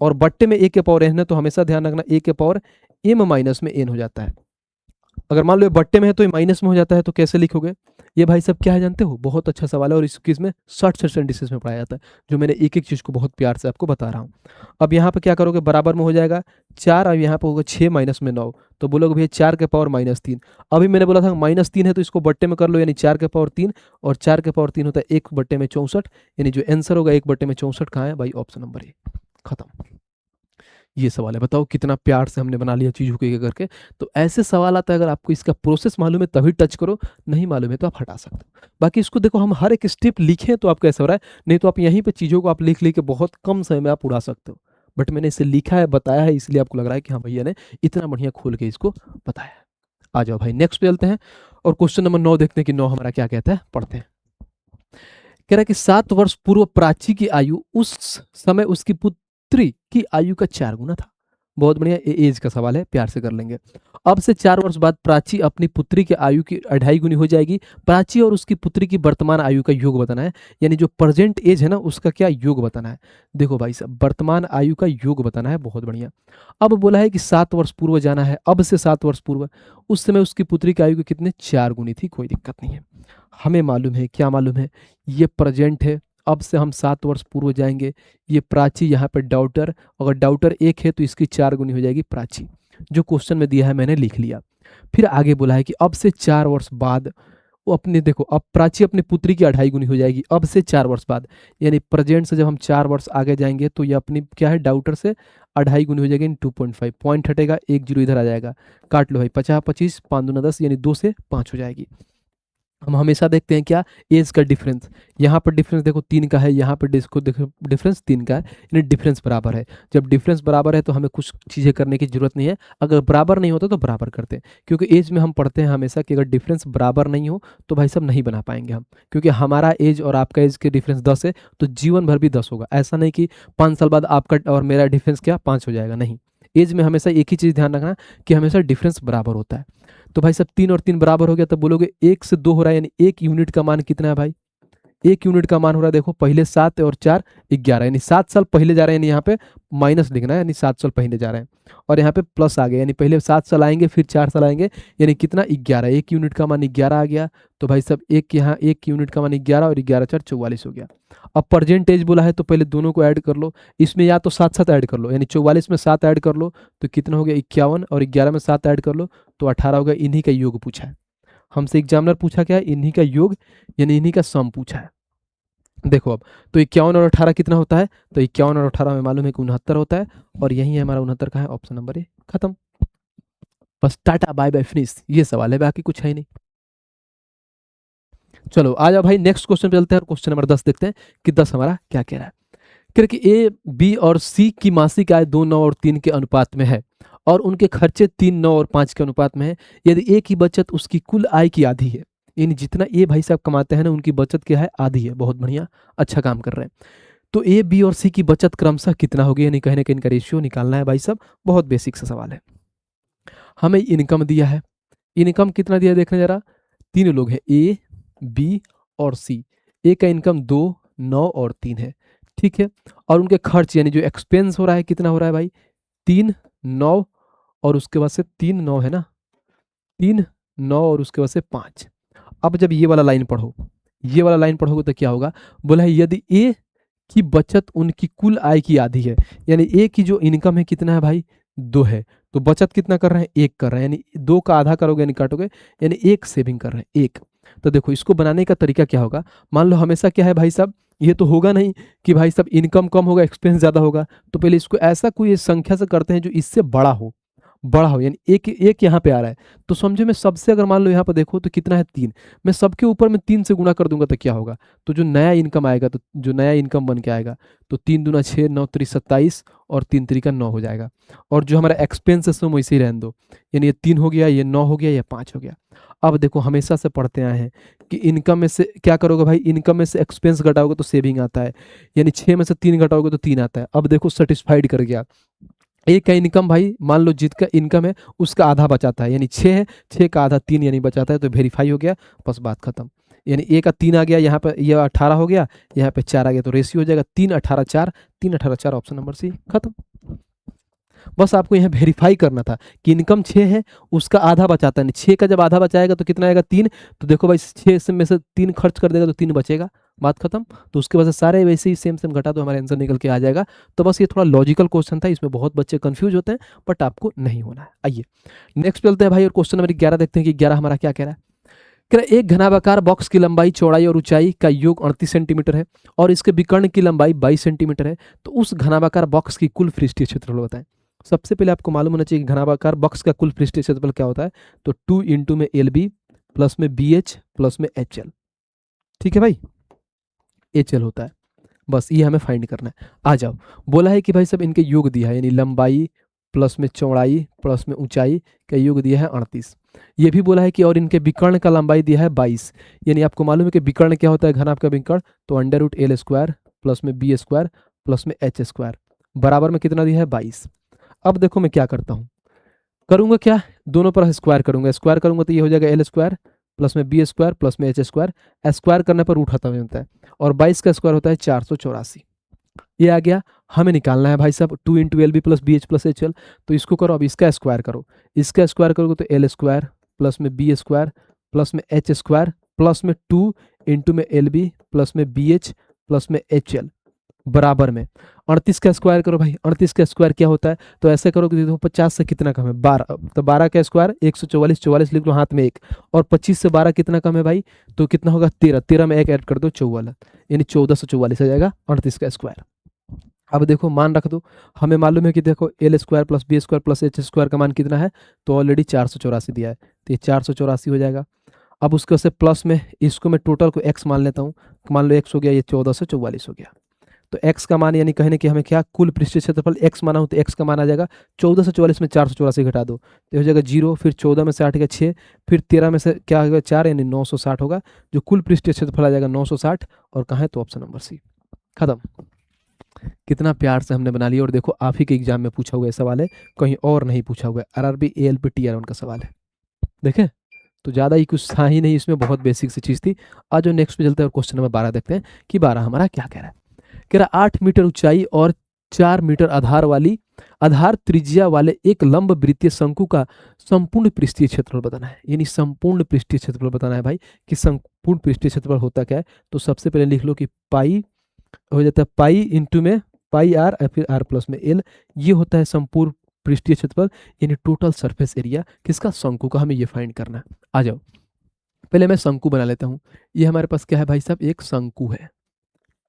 और बट्टे में ए के पावर एन है, तो हमेशा ध्यान रखना ए के पावर एम माइनस में एन हो जाता है। अगर मान लो ये बट्टे में है तो ये माइनस में हो जाता है, तो कैसे लिखोगे, ये भाई सब क्या है जानते हो, बहुत अच्छा सवाल है और इस क्विज में 60% डिशेज में पढ़ाया जाता है, जो मैंने एक एक चीज़ को बहुत प्यार से आपको बता रहा हूँ। अब यहाँ पे क्या करोगे, बराबर में हो जाएगा 4, अब यहाँ पे होगा 6 माइनस में 9, तो बोलोगे भैया 4 के पावर -3। अभी मैंने बोला था -3 है तो इसको बट्टे में कर लो, यानी 4 के पावर 3, और 4 के पावर 3 होता है 1 बट्टे में 64, यानी जो आंसर होगा 1 बट्टे में 64 कहाँ है भाई, ऑप्शन नंबर ए। खत्म। ये सवाल है, बताओ कितना प्यार से हमने बना लिया चीज़ों को एक करके। तो ऐसे सवाल आता है, अगर आपको इसका प्रोसेस मालूम है तभी टच करो, नहीं मालूम है तो आप हटा सकते हो। बाकी इसको देखो हम हर एक स्टेप लिखें तो आपको ऐसा हो रहा है, नहीं तो आप यहीं पे चीज़ों को आप लिख के बहुत कम समय में आप उड़ा सकते हो, बट मैंने इसे लिखा है, बताया है, इसलिए आपको लग रहा है कि हाँ भैया ने इतना बढ़िया खोल के इसको बताया है। आ जाओ भाई नेक्स्ट पे चलते हैं, और क्वेश्चन नंबर 9 देखते हैं कि 9 हमारा क्या कहता है, पढ़ते हैं। कह रहा है कि 7 वर्ष पूर्व प्राची की आयु उस समय उसकी पुत्री की आयु का 4 गुना था। बहुत बढ़िया, एज का सवाल है, प्यार से कर लेंगे। अब से 4 वर्ष बाद प्राची अपनी पुत्री की आयु की 2.5 गुनी हो जाएगी। प्राची और उसकी पुत्री की वर्तमान आयु का योग बताना है, यानी जो प्रेजेंट एज है ना उसका क्या योग बताना है। देखो भाई साहब, वर्तमान आयु का योग बताना है, बहुत बढ़िया। अब बोला है कि 7 वर्ष पूर्व जाना है, अब से 7 वर्ष पूर्व, उस समय उसकी पुत्री की आयु की कितने 4 गुनी थी, कोई दिक्कत नहीं है। हमें मालूम है, क्या मालूम है, ये प्रेजेंट है, अब से हम 7 वर्ष पूर्व जाएंगे, ये प्राची यहाँ पे डाउटर, अगर डाउटर 1 है तो इसकी 4 गुनी हो जाएगी प्राची, जो क्वेश्चन में दिया है मैंने लिख लिया। फिर आगे बोला है कि अब से 4 वर्ष बाद वो अपने, देखो अब प्राची अपनी पुत्री की 2.5 गुनी हो जाएगी, अब से 4 वर्ष बाद, यानी प्रेजेंट से जब हम 4 वर्ष आगे जाएंगे तो ये अपनी क्या है, डाउटर से 2.5 गुनी हो जाएगी, 2.5 पॉइंट हटेगा, 1 जीरो इधर आ जाएगा, काट लो भाई, 50 25 5 दूना 10, यानी 2 से 5 हो जाएगी। हम हमेशा देखते हैं क्या, एज का डिफरेंस, यहाँ पर डिफरेंस देखो 3 का है, यहाँ पर देखो डिफरेंस 3 का है, यानी डिफरेंस बराबर है। जब डिफरेंस बराबर है तो हमें कुछ चीज़ें करने की जरूरत नहीं है, अगर बराबर नहीं होता तो बराबर करते हैं, क्योंकि एज में हम पढ़ते हैं हमेशा कि अगर डिफरेंस बराबर नहीं हो तो भाई सब नहीं बना पाएंगे हम, क्योंकि हमारा एज और आपका एज के डिफरेंस 10 है तो जीवन भर भी 10 होगा, ऐसा नहीं कि 5 साल बाद आपका और मेरा डिफरेंस क्या 5 हो जाएगा, नहीं। एज में हमेशा एक ही चीज़ ध्यान रखना कि हमेशा डिफरेंस बराबर होता है। तो भाई सब 3 और 3 बराबर हो गया, तब बोलोगे 1 से 2 हो रहा है, यानी 1 यूनिट का मान कितना है भाई, 1 यूनिट का मान हो रहा है, देखो पहले 7 और 4 11, यानी 7 साल पहले जा रहे हैं, यानी यहाँ पे माइनस लिखना है, यानी 7 साल पहले जा रहे हैं, और यहाँ पे प्लस आ गया, यानी पहले 7 साल आएंगे फिर 4 साल आएंगे, यानी कितना 11, 1 यूनिट का मान 11 आ गया। तो भाई सब एक यहाँ 1 यूनिट का मान 11 और 11 4 44 हो गया। अब परसेंटेज बोला है तो पहले दोनों को ऐड कर लो, इसमें या तो साथ साथ ऐड कर लो, यानी 44 में 7 ऐड कर लो तो कितना हो गया 51, और 11 में 7 ऐड कर लो तो 18 हो गया। इन्हीं का योग पूछा है हमसे, एग्जामिनर पूछा क्या है, इन्हीं का योग, यानी इन्हीं का सम पूछा है। देखो अब तो 51 और 18 कितना होता है, तो 51 और 18 में मालूम है कि 69 होता है, और यही है हमारा 69 का है, ऑप्शन नंबर ए। खत्म, बस टाटा बाय बाय फिनिश, ये सवाल है, बाकी कुछ है ही नहीं। चलो आ जाओ भाई नेक्स्ट क्वेश्चन पे चलते हैं, और क्वेश्चन नंबर 10 देखते हैं कि 10 हमारा क्या कह रहा है। क्योंकि ए, बी और सी की मासिक आय 2, 9 और 3 के अनुपात में है और उनके खर्चे 3, 9 और 5 के अनुपात में है। यदि ए की बचत उसकी कुल आय की आधी है, यानी जितना ए भाई साहब कमाते हैं ना, उनकी बचत क्या है, आधी है। बहुत बढ़िया, अच्छा काम कर रहे हैं। तो ए, बी और सी की बचत क्रमशः कितना होगी, यानी कहीं ना कहीं इनका रेशियो निकालना है भाई साहब। बहुत बेसिक सा सवाल है। हमें इनकम दिया है, इनकम कितना दिया है देखना जरा। 3 लोग हैं, ए, बी और सी। ए का इनकम 2, 9 और 3 है, ठीक है। और उनके खर्च यानी जो एक्सपेंस हो रहा है कितना हो रहा है भाई, 3, 9 और उसके बाद से 3, 9 है ना, 3, 9 और उसके बाद से 5। अब जब ये वाला लाइन पढ़ो, ये वाला लाइन पढ़ोगे तो क्या होगा, बोला है यदि ए की बचत उनकी कुल आय की आधी है, यानी ए की जो इनकम है कितना है भाई, 2 है, तो बचत कितना कर रहे हैं, 1 कर रहे हैं, यानी 2 का आधा करोगे यानी काटोगे, यानी 1 सेविंग कर रहे हैं, 1। तो देखो इसको बनाने का तरीका क्या होगा। मान लो हमेशा क्या है भाई साहब, ये तो होगा नहीं कि भाई साहब इनकम कम होगा एक्सपेंस ज़्यादा होगा, तो पहले इसको ऐसा कोई संख्या से करते हैं जो इससे बड़ा हो, बड़ा हो, यानी एक एक यहाँ पे आ रहा है, तो समझो मैं सबसे, अगर मान लो यहाँ पर देखो तो कितना है, 3, मैं सबके ऊपर में 3 से गुणा कर दूंगा तो क्या होगा, तो जो नया इनकम आएगा, तो जो नया इनकम बन के आएगा, तो 3 दूना 6, 9 त्रिक 27 और 3 त्रिका 9 हो जाएगा। और जो हमारा एक्सपेंसेस है वैसे ही रहने दो, यानी ये 3 हो गया, ये 9 हो गया, ये 5 हो गया। अब देखो हमेशा से पढ़ते आए हैं कि इनकम में से क्या करोगे भाई, इनकम में से एक्सपेंस घटाओगे तो सेविंग आता है, यानी 6 में से 3 घटाओगे तो 3 आता है। अब देखो सेटिस्फाइड कर गया, एक का इनकम भाई मान लो जिसका इनकम है उसका आधा बचाता है, यानी 6 है, 6 का आधा 3 यानी बचाता है, तो वेरीफाई हो गया, बस बात खत्म। यानी ए का 3 आ गया, यहाँ पर ये 18 हो गया, यहाँ पे 4 आ गया, तो रेशियो हो जाएगा 3, 18, 4, 3, 18, 4, ऑप्शन नंबर सी, खत्म। बस आपको यहाँ वेरीफाई करना था कि इनकम 6 है, उसका आधा बचाता है, 6 का जब आधा बचाएगा तो कितना आएगा, 3। तो देखो भाई 6 में से 3 खर्च कर देगा तो 3 बचेगा, बात खत्म। तो उसके बाद से सारे वैसे ही सेम सेम घटा दो, हमारा आंसर निकल के आ जाएगा। तो बस ये थोड़ा लॉजिकल क्वेश्चन था, इसमें बहुत बच्चे कंफ्यूज होते हैं, बट आपको नहीं होना है। आइए नेक्स्ट चलते हैं भाई, और क्वेश्चन नंबर 11 देखते हैं कि 11 हमारा क्या कह रहा है। कह रहा है एक घनाभाकार बॉक्स की लंबाई, चौड़ाई और ऊंचाई का योग 38 सेंटीमीटर है और इसके विकर्ण की लंबाई 22 सेंटीमीटर है, तो उस घनाभाकार बॉक्स की कुल पृष्ठीय क्षेत्रफल बताएं। सबसे पहले आपको मालूम होना चाहिए कि घनाभाकार बॉक्स का कुल पृष्ठीय क्षेत्रफल क्या होता है, तो 2 इंटू में एल बी प्लस में बी एच प्लस में एच एल, ठीक है भाई, एच एल होता है। बस ये हमें फाइंड करना है। आ जाओ, बोला है कि भाई सब इनके योग दिया है, यानी लंबाई प्लस में चौड़ाई प्लस में ऊंचाई का योग दिया है 38। ये भी बोला है कि और इनके विकर्ण का लंबाई दिया है 22, यानी आपको मालूम है कि विकर्ण क्या होता है, घनाभ का विकर्ण, तो under root l square plus में बी स्क्वायर प्लस में एच स्क्वायर बराबर में कितना दिया है, 22। अब देखो मैं क्या करता हूँ, करूंगा क्या, दोनों पर स्क्वायर करूंगा, स्क्वायर करूंगा तो ये हो जाएगा एल स्क्वायर प्लस में बी स्क्वायर प्लस में एच स्क्वायर, स्क्वायर करने पर रूट खत्म होता है, और 22 का स्क्वायर होता है 484। ये आ गया, हमें निकालना है भाई साहब 2 into l b plus b h plus h l, तो इसको करो, अब इसका स्क्वायर करो, इसका स्क्वायर करोगे तो एल स्क्वायर प्लस में बी स्क्वायर प्लस में एच स्क्वायर प्लस में 2 इंटू में एल बी प्लस में बी एच प्लस में एच एल बराबर में 38 का स्क्वायर करो भाई, 38 का स्क्वायर क्या होता है, तो ऐसे करो कि देखो 50 से कितना कम है, 12, तो 12 का स्क्वायर 144, 44 लिख लो हाथ में एक, और 25 से 12 कितना कम है भाई, तो कितना होगा 13, 13 में एक ऐड कर दो 44, यानी 1444 आ जाएगा 38 का स्क्वायर। अब देखो मान रख दो, हमें मालूम है कि देखो l square plus b square plus h square का मान कितना है, तो ऑलरेडी 484 दिया है, तो ये 484 हो जाएगा। अब उसके से प्लस में इसको मैं टोटल को एक्स मान लेता हूँ, मान लो एक्स हो गया, ये 1444 हो गया, तो x का मान यानी कहने कि हमें क्या कुल पृष्ठीय क्षेत्रफल x माना हो, तो x का मान आ जाएगा 1444 में 484 घटा दो तो हो जाएगा 0, फिर 14 में से 8 गया 6, फिर 13 में से क्या होगा 4, यानी 960 होगा, जो कुल पृष्ठीय क्षेत्रफल आ जाएगा 960, और कहाँ है, तो ऑप्शन नंबर सी, खत्म। कितना प्यार से हमने बना लिया, और देखो आप ही के एग्जाम में पूछा हुआ सवाल है, कहीं और नहीं पूछा हुआ है, आरआरबी एएलपी टीआर1 का सवाल है, देखें तो ज़्यादा ही कुछ था ही नहीं इसमें, बहुत बेसिक सी चीज़ थी। आज जो नेक्स्ट पे चलते हैं और क्वेश्चन नंबर 12 देखते हैं कि 12 हमारा क्या कह रहा है। कह रहा 8 मीटर ऊंचाई और 4 मीटर आधार त्रिज्या वाले एक लंब वृत्तीय शंकु का संपूर्ण पृष्ठीय क्षेत्रफल बताना है, यानी संपूर्ण पृष्ठीय क्षेत्रफल बताना है भाई कि संपूर्ण पृष्ठीय क्षेत्रफल होता क्या है। तो सबसे पहले लिख लो कि पाई हो जाता है, पाई इंटू में पाई आर और फिर आर प्लस में एल, ये होता है संपूर्ण पृष्ठीय क्षेत्रफल, यानी टोटल सरफेस एरिया किसका, शंकु का, हमें ये फाइंड करना है। आ जाओ पहले मैं शंकु बना लेता हूँ, ये हमारे पास क्या है भाई साहब, एक शंकु है,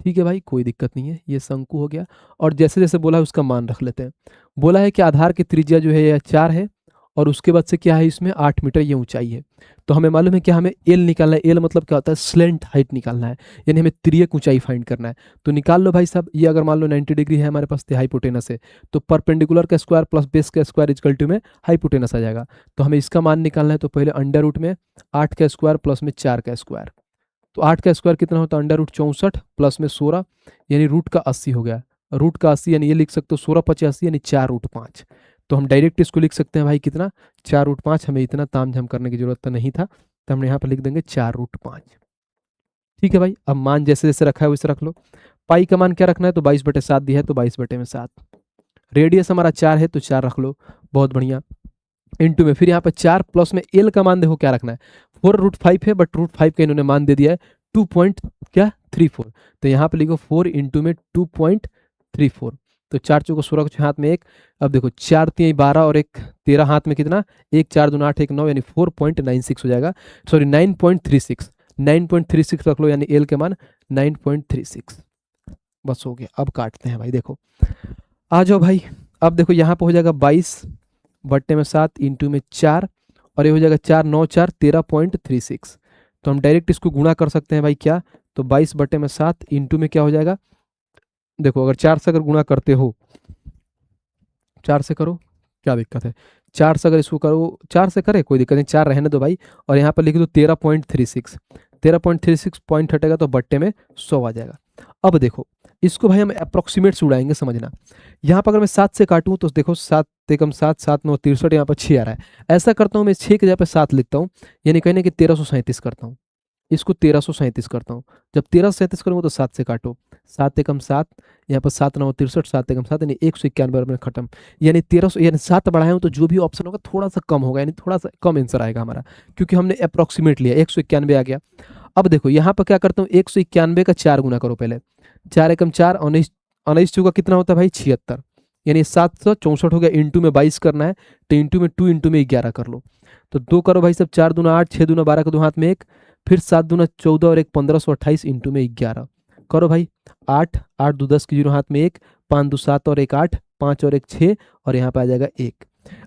ठीक है भाई, कोई दिक्कत नहीं है, ये शंकु हो गया। और जैसे जैसे बोला है उसका मान रख लेते हैं। बोला है कि आधार की त्रिज्या जो है यह 4 है और उसके बाद से क्या है इसमें 8 मीटर ये ऊंचाई है। तो हमें मालूम है क्या, हमें एल निकालना है। एल मतलब क्या होता है, स्लेंट हाइट निकालना है, यानी हमें तिर्यक ऊंचाई फाइंड करना है। तो निकाल लो भाई साहब, ये अगर मान लो 90 डिग्री है हमारे पास, तो हाइपोटेनस है, तो परपेंडिकुलर का स्क्वायर प्लस बेस का स्क्वायर इक्वल टू में हाइपोटेनस आ जाएगा। तो हमें इसका मान निकालना है, तो पहले अंडर रूट में 8 का स्क्वायर प्लस में 4 का स्क्वायर। तो 8 का स्क्वायर कितना होता है, अंडर रूट 64 प्लस में 16, यानी रूट का 80 हो गया। रूट का 80 यानी ये लिख सकते हो 16 × 85 यानी 4√5। तो हम डायरेक्ट इसको लिख सकते हैं भाई कितना, 4√5। हमें इतना ताम झाम करने की जरूरत तो नहीं था, तो हमने यहाँ पर लिख देंगे 4√5। ठीक है भाई, अब मान जैसे जैसे रखा है वैसे रख लो। पाई का मान क्या रखना है, तो 22/7 दिया है, तो 22/7। रेडियस हमारा 4 है, तो 4 रख लो, बहुत बढ़िया। इंटू में फिर यहाँ पे 4 प्लस में एल का मान देखो क्या रखना है, 4√5 है, बट √5 का इन्होंने मान दे दिया है 2.34। तो यहाँ पे लिखो 4 इंटू में 2.34। तो 4 चौको 16 कुछ हाथ में 1। अब देखो 4 3 12 और 1 13 हाथ में कितना, 1 4 2 8 1 9, यानी 4.96 हो जाएगा, सॉरी 9.36। 9.36 रख लो, यानी एल के मान 9.36। बस हो गया। अब काटते हैं भाई, देखो आ जाओ भाई। अब देखो यहाँ पे हो जाएगा 22/7 इंटू में 4, और ये हो जाएगा 4 9 4 13.36। तो हम डायरेक्ट इसको गुणा कर सकते हैं भाई क्या, तो 22/7 इंटू में क्या हो जाएगा, देखो अगर 4 से अगर गुणा करते हो, 4 से करो, क्या दिक्कत है, 4 से अगर इसको करो, 4 से करे कोई दिक्कत नहीं, 4 रहने दो भाई। और यहाँ पर लिख दो 13.36। 13.36 पॉइंट हटेगा तो बट्टे में 100 आ जाएगा। अब देखो इसको भाई हम अप्रोक्सीमेट से उड़ाएंगे, समझना। यहाँ पर अगर मैं 7 से काटूं तो देखो 7 एकम 7 7 9 63, यहाँ पर 6 आ रहा है। ऐसा करता हूँ मैं 6 की जगह पे 7 लिखता हूँ, यानी कहने कि 1337 करता हूँ, इसको 1337 करता हूँ। जब 1337 करूँगा तो 7 से काटो, 7 एकम 7, यहाँ पर 7 9 63, 7 एकम 7 यानी 191 में खत्म। यानी 1300, यानी 7 बढ़ाए हूँ तो जो भी ऑप्शन होगा थोड़ा सा कम होगा, यानी थोड़ा सा कम आंसर आएगा हमारा, क्योंकि हमने अप्रोक्सीमेट लिया, 191 आ गया। अब देखो यहाँ पर क्या करता हूँ, 191 का 4 गुना करो पहले, 4 एकम 4, 19 19 चौका कितना होता है भाई 76, यानी 764 हो गया। इंटू में 22 करना है, तो इंटू में 2 इंटू में 11 कर लो। तो 2 करो भाई सब, 4 दूना 8, 6 दूना 12 का 2 हाथ में 1, फिर 7 दूना 14 और 1 1528 इंटू में 11 करो भाई। 8 8 2 10 की 0 हाथ में 1, 5 2 7 और 1 8, 5 और 1 6, और यहाँ पे आ जाएगा 1।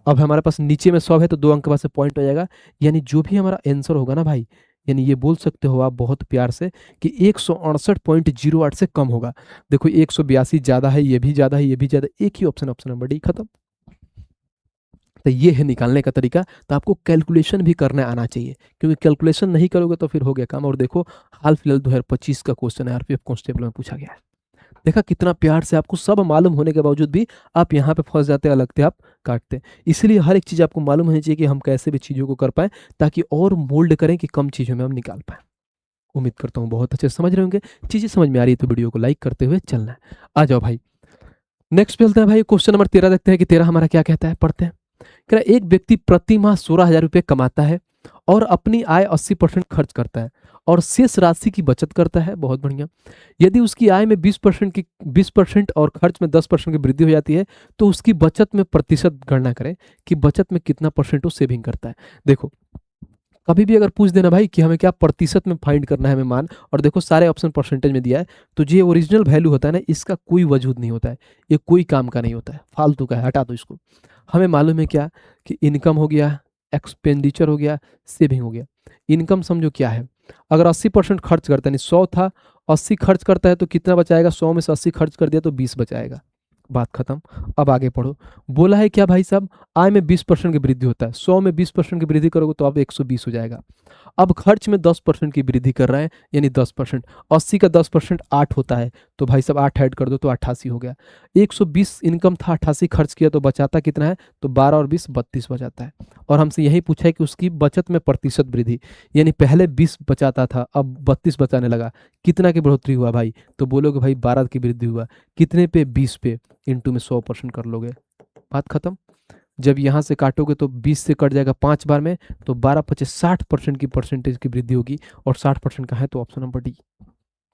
अब हमारे पास नीचे में 100 है, तो 2 अंक के पास से पॉइंट हो जाएगा, यानी जो भी हमारा आंसर होगा ना भाई, यानी ये बोल सकते हो आप बहुत प्यार से कि 168.08 से कम होगा। देखो 182 ज़्यादा है, ये भी ज़्यादा है, ये भी ज़्यादा, एक ही ऑप्शन, ऑप्शन नंबर डी, खत्म। तो ये है निकालने का तरीका। तो आपको कैलकुलेशन भी करना आना चाहिए, क्योंकि कैलकुलेशन नहीं करोगे तो फिर हो गया काम। और देखो हाल फिलहाल 2025 का क्वेश्चन है, आरपीएफ कांस्टेबल में पूछा गया है। देखा कितना प्यार से, आपको सब मालूम होने के बावजूद भी आप यहाँ पे फंस जाते हैं, लगते आप काटते। इसलिए हर एक चीज़ आपको मालूम होनी चाहिए कि हम कैसे भी चीज़ों को कर पाएँ, ताकि और मोल्ड करें कि कम चीज़ों में हम निकाल पाएँ। उम्मीद करता हूँ बहुत अच्छे से समझ रहे होंगे। चीज़ें समझ में आ रही है तो वीडियो को लाइक करते हुए चलना है। आ जाओ भाई, नेक्स्ट चलते हैं भाई, क्वेश्चन नंबर 13 देखते हैं कि 13 हमारा क्या कहता है, पढ़ते हैं। कह रहा है एक व्यक्ति प्रति माह 16,000 रुपये कमाता है और अपनी आय 80% खर्च करता है और शेष राशि की बचत करता है। बहुत बढ़िया। यदि उसकी आय में 20% और खर्च में 10% की वृद्धि हो जाती है, तो उसकी बचत में प्रतिशत गणना करें कि बचत में कितना परसेंट वो सेविंग करता है। देखो कभी भी अगर पूछ देना भाई कि हमें क्या प्रतिशत में फाइंड करना है हमें मान, और देखो सारे ऑप्शन परसेंटेज में दिया है, तो ये ओरिजिनल वैल्यू होता है ना, इसका कोई वजूद नहीं होता है, ये कोई काम का नहीं होता है, फालतू का है, हटा दो इसको। हमें मालूम है क्या कि इनकम हो गया, एक्सपेंडिचर हो गया, सेविंग हो गया। इनकम समझो क्या है, अगर 80% खर्च करता है, यानी 100 था 80 खर्च करता है, तो कितना बचाएगा, 100 में से 80 खर्च कर दिया तो 20 बचाएगा। बात खत्म। अब आगे पढ़ो। बोला है क्या भाई साहब, आय में 20% की वृद्धि होता है, 100 में 20% की वृद्धि करोगे तो अब 120 हो जाएगा। अब खर्च में 10% की वृद्धि कर रहे हैं, यानी 10%, 80 का 10% 8 होता है, तो भाई साहब 8 ऐड कर दो तो 88 हो गया। 120 इनकम था, 88 खर्च किया, तो बचाता कितना है, तो 12 और 20 32 बचाता है। और हमसे यही पूछा है कि उसकी बचत में प्रतिशत वृद्धि, यानी पहले 20 बचाता था अब 32 बचाने लगा, कितना की बढ़ोतरी हुआ भाई, तो बोलोगे भाई 12 की वृद्धि हुआ, कितने पे, 20 पे, इंटू में 100% कर लोगे, बात खत्म। जब यहाँ से काटोगे तो 20 से कट जाएगा 5 बार में, तो 12 25 60% की परसेंटेज की वृद्धि होगी, और 60% का है तो ऑप्शन नंबर डी,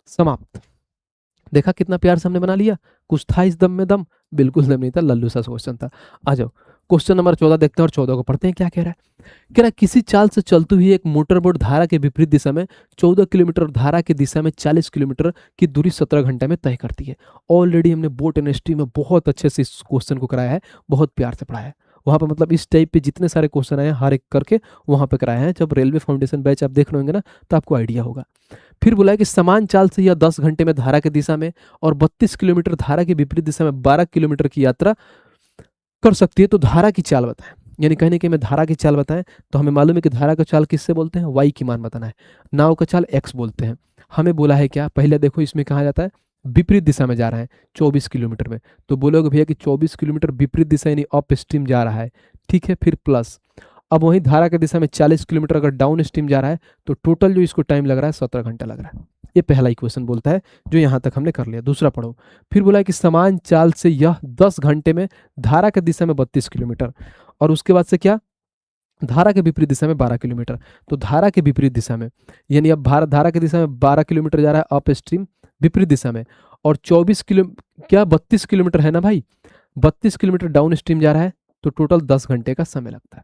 समाप्त। देखा कितना प्यार से हमने बना लिया, कुछ था इस दम में दम, बिल्कुल दम नहीं था, लल्लू सा क्वेश्चन था। आ जाओ क्वेश्चन नंबर 14 देखते हैं, और 14 को पढ़ते हैं क्या कह रहा है। कह रहा है किसी चाल से चलती हुई एक मोटरबोट धारा के विपरीत दिशा में 14 किलोमीटर और धारा की दिशा में 40 किलोमीटर की दूरी 17 घंटे में तय करती है। ऑलरेडी हमने बोट एंड हिस्ट्री में बहुत अच्छे से इस क्वेश्चन को कराया है, बहुत प्यार से पढ़ाया है। वहाँ पर मतलब इस टाइप पे जितने सारे क्वेश्चन आए हैं हर एक करके वहाँ पे कराए हैं। जब रेलवे फाउंडेशन बैच आप देख रहे होंगे ना तो आपको आइडिया होगा। फिर बोला है कि समान चाल से यह 10 घंटे में धारा की दिशा में और 32 किलोमीटर धारा की विपरीत दिशा में 12 किलोमीटर की यात्रा कर सकती है, तो धारा की चाल बताएं। यानी कहीं ना कहीं में धारा की चाल बताएं, तो हमें मालूम है कि धारा का चाल किससे बोलते हैं, वाई की मान बताना है। नाव का चाल एक्स बोलते हैं। हमें बोला है क्या, पहले देखो इसमें कहा जाता है विपरीत दिशा में जा रहा है 24 किलोमीटर में, तो बोलोगे भैया कि 24 किलोमीटर विपरीत दिशा यानी अप स्ट्रीम जा रहा है, ठीक है। फिर प्लस अब वहीं धारा की दिशा में 40 किलोमीटर अगर डाउन स्ट्रीम जा रहा है, तो टोटल जो इसको टाइम लग रहा है 17 घंटा लग रहा है। ये पहला इक्वेशन बोलता है, जो यहाँ तक हमने कर लिया। दूसरा पढ़ो, फिर बोला है कि समान चाल से यह 10 घंटे में धारा की दिशा में 32 किलोमीटर और उसके बाद से क्या, धारा के विपरीत दिशा में 12 किलोमीटर। तो धारा के विपरीत दिशा में यानी अब भारत धारा की दिशा में 12 किलोमीटर जा रहा है अप स्ट्रीम विपरीत दिशा में, और 24 किलो क्या 32 किलोमीटर है ना भाई, 32 किलोमीटर डाउन स्ट्रीम जा रहा है, तो टोटल 10 घंटे का समय लगता है।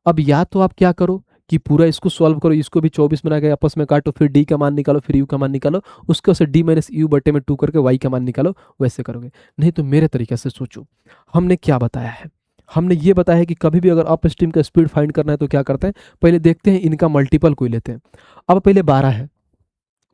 अब या तो आप क्या करो कि पूरा इसको सॉल्व करो, इसको भी 24 बना के आपस में काटो, फिर डी का मान निकालो, फिर यू का मान निकालो, उसके बाद से डी माइनस यू बटे में 2 करके वाई का मान निकालो, वैसे करोगे। नहीं तो मेरे तरीके से सोचो, हमने क्या बताया है, हमने ये बताया है कि कभी भी अगर अप स्ट्रीम का स्पीड फाइंड करना है तो क्या करते हैं, पहले देखते हैं इनका मल्टीपल कोई लेते हैं। अब पहले 12 है,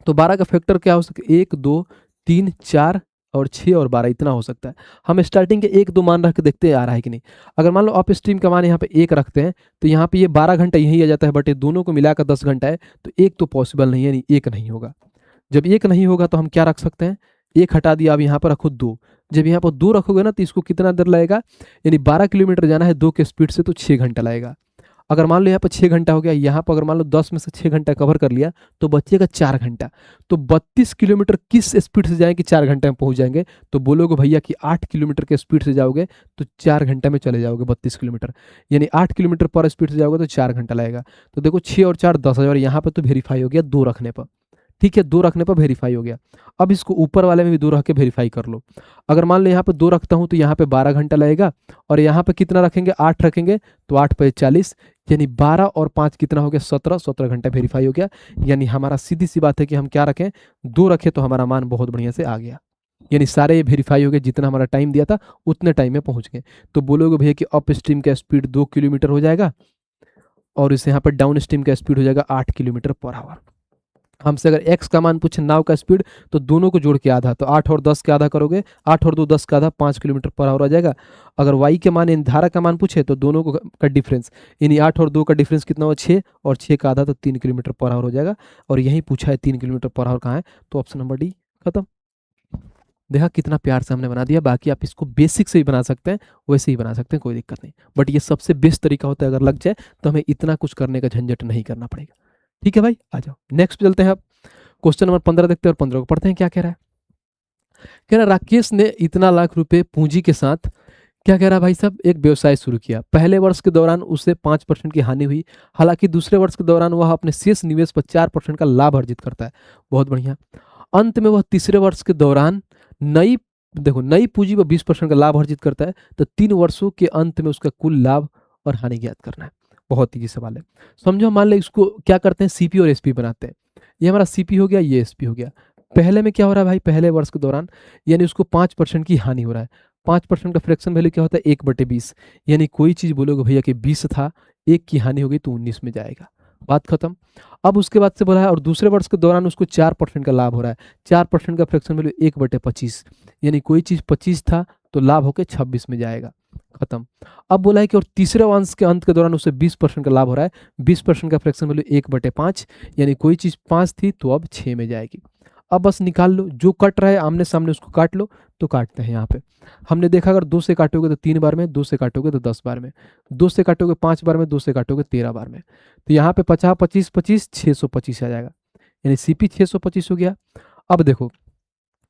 तो 12 का फैक्टर क्या हो सकता है, 1 2 3 4 और 6 और 12 इतना हो सकता है। हम स्टार्टिंग के 1 2 मान रख के देखते हैं आ रहा है कि नहीं। अगर मान लो अप स्ट्रीम का मान यहाँ पे 1 रखते हैं, तो यहाँ पे ये 12 घंटा यही आ जाता है, बट ये दोनों को मिलाकर 10 घंटा है, तो एक तो पॉसिबल नहीं है, नहीं एक नहीं होगा। जब एक नहीं होगा तो हम क्या रख सकते हैं, एक हटा दिया, अब यहाँ पर रखो 2। जब यहाँ पर 2 रखोगे ना तो इसको कितना देर लगेगा, यानी 12 किलोमीटर जाना है 2 के स्पीड से, तो 6 घंटा लगेगा। अगर मान लो यहाँ पर 6 घंटा हो गया, यहाँ पर अगर मान लो 10 में से 6 घंटा कवर कर लिया, तो बचेगा 4 घंटा। तो 32 किलोमीटर किस स्पीड से जाएंगे 4 घंटे में पहुंच जाएंगे, तो बोलोगे भैया कि 8 किलोमीटर के स्पीड से जाओगे तो 4 घंटे में चले जाओगे 32 किलोमीटर, यानी 8 किलोमीटर पर स्पीड से जाओगे तो 4 घंटा लगेगा। तो देखो 6 और 4 10 और यहाँ पर तो वेरीफाई हो गया 2 रखने पर, ठीक है, 2 रखने पर वेरीफाई हो गया। अब इसको ऊपर वाले में भी 2 रख के वेरीफाई कर लो। अगर मान लो यहाँ पे 2 रखता हूँ तो यहाँ पे 12 घंटा लगेगा, और यहाँ पे कितना रखेंगे 8 रखेंगे, तो 8 पे 40, यानी 12 और 5 कितना हो गया 17, 17 घंटा वेरीफाई हो गया। यानी हमारा सीधी सी बात है कि हम क्या रखें, 2 रखें तो हमारा मान बहुत बढ़िया से आ गया, यानी सारे वेरीफाई हो गए, जितना हमारा टाइम दिया था उतने टाइम में पहुंच गए। तो बोलोगे भैया कि अप स्ट्रीम का स्पीड 2 किलोमीटर हो जाएगा, और इसे यहाँ पर डाउन स्ट्रीम का स्पीड हो जाएगा 8 किलोमीटर पर आवर। हमसे अगर x का मान पूछे नाव का स्पीड, तो दोनों को जोड़ के आधा, तो 8 और 10 का आधा करोगे, 8 और 2 10 का आधा, 5 किलोमीटर पर आवर आ जाएगा। अगर y के मान यानी धारा का मान पूछे, तो दोनों को का डिफरेंस, यानी 8 और 2 का डिफरेंस कितना हुआ 6, और 6 का आधा तो 3 किलोमीटर पर आवर हो जाएगा। और यही पूछा है 3 किलोमीटर पर आवर कहाँ है, तो ऑप्शन नंबर डी खत्म। देखा कितना प्यार से हमने बना दिया। बाकी आप इसको बेसिक से ही बना सकते हैं, वैसे ही बना सकते हैं, कोई दिक्कत नहीं। बट ये सबसे बेस्ट तरीका होता है, अगर लग जाए तो हमें इतना कुछ करने का झंझट नहीं करना पड़ेगा। ठीक है भाई, आ जाओ नेक्स्ट चलते हैं। अब क्वेश्चन नंबर 15 देखते हैं और 15 को पढ़ते हैं। क्या कह रहा है, कह रहा राकेश ने इतना लाख रुपए पूंजी के साथ क्या कह रहा है भाई साहब, एक व्यवसाय शुरू किया। पहले वर्ष के दौरान उसे 5% की हानि हुई, हालांकि दूसरे वर्ष के दौरान वह अपने शेष निवेश पर 4% का लाभ अर्जित करता है। बहुत बढ़िया। अंत में वह तीसरे वर्ष के दौरान नई नई पूंजी पर 20% का लाभ अर्जित करता है। तो 3 वर्षों के अंत में उसका कुल लाभ और हानि ज्ञात करना है। बहुत ईजी सवाल है, समझो। मान लो इसको क्या करते हैं, सीपी और एसपी बनाते हैं। ये हमारा सीपी हो गया, ये एसपी हो गया। पहले में क्या हो रहा है भाई, पहले वर्ष के दौरान यानी उसको 5% की हानि हो रहा है। 5% का फ्रैक्शन वैल्यू क्या होता है, 1/20, यानी कोई चीज बोलोगे भैया कि 20 था, 1 की हानि हो गई तो 19 में जाएगा। बात खत्म। अब उसके बाद से बोला है, और दूसरे वर्ष के दौरान उसको 4% का लाभ हो रहा है। 4% का फ्रैक्शन वैल्यू 1/25, यानी कोई चीज 25 था तो लाभ होकर 26 में जाएगा। खत्म। अब बोला है कि और तीसरे वर्ष के अंत के दौरान उसे 20% का लाभ हो रहा है। 20% का फ्रैक्शन वैल्यू 1/5, यानी कोई चीज 5 थी तो अब 6 में जाएगी। अब बस निकाल लो, जो कट रहा है आमने सामने उसको काट लो। तो काटते हैं यहाँ पे, हमने देखा अगर 2 से काटोगे तो 3 बार में, 2 से काटोगे तो 10 बार में, 2 से काटोगे 5 बार में, 2 से काटोगे 13 बार में। तो यहाँ पे 50 25 25 625 आ जाएगा, यानी सीपी 625 हो गया। अब देखो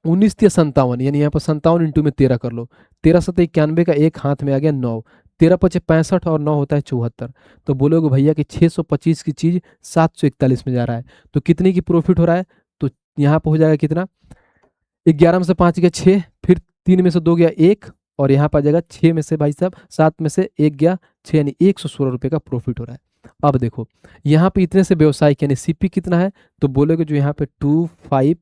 19 या 57, यानी यहाँ पर 57 इंटू में 13 कर लो। 13 7 91 का एक हाथ में आ गया 9, 13 5 65 और 9 होता है 74। तो बोलोगे भैया कि 625 की चीज 741 में जा रहा है, तो कितने की प्रॉफिट हो रहा है, तो यहाँ पर हो जाएगा कितना, 11 में से 5 गया 6, फिर 3 में से 2 गया 1, और यहाँ पर आ जाएगा 6 में से भाई साहब 7 में से 1 गया 6, यानी 116 रुपये का प्रॉफिट हो रहा है। अब देखो यहाँ पे इतने से व्यवसाय यानी सीपी कितना है, तो बोलोगे जो यहाँ पे 2 5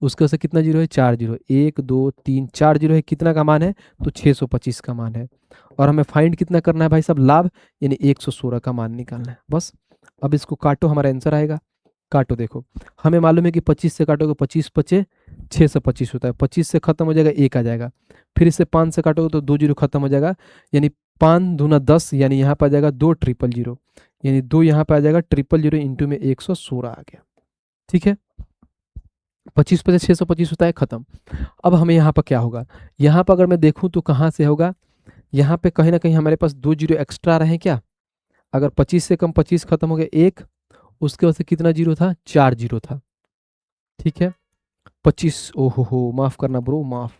उसके वजह से कितना जीरो है, 4 जीरो, 1 2 3 4 जीरो है, कितना का मान है, तो 625 का मान है। और हमें फाइंड कितना करना है भाई साहब, लाभ, यानी 116 का मान निकालना है बस। अब इसको काटो, हमारा आंसर आएगा। काटो, देखो हमें मालूम है कि 25 से काटोगे 25 पचे 625 होता है, 25 से खत्म हो जाएगा, 1 आ जाएगा। फिर इससे 5 से काटोगे तो 2 जीरो खत्म हो जाएगा, यानी 5 दूना 10, यानी यहाँ पर आ जाएगा 2 ट्रिपल जीरो, यानी 2 यहाँ पर आ जाएगा, ट्रिपल जीरो इंटू में 116 आ गया। ठीक है, 25 पे से 625 होता है, खत्म। अब हमें यहाँ पर क्या होगा, यहाँ पर अगर मैं देखूँ तो कहाँ से होगा, यहाँ पे कहीं ना कहीं हमारे पास 2 जीरो एक्स्ट्रा रहे क्या। अगर 25 से कम 25 खत्म हो गया, 1, उसके वजह से कितना जीरो था, 4 जीरो था। ठीक है, 25, ओहो हो, माफ़ करना ब्रो, माफ़,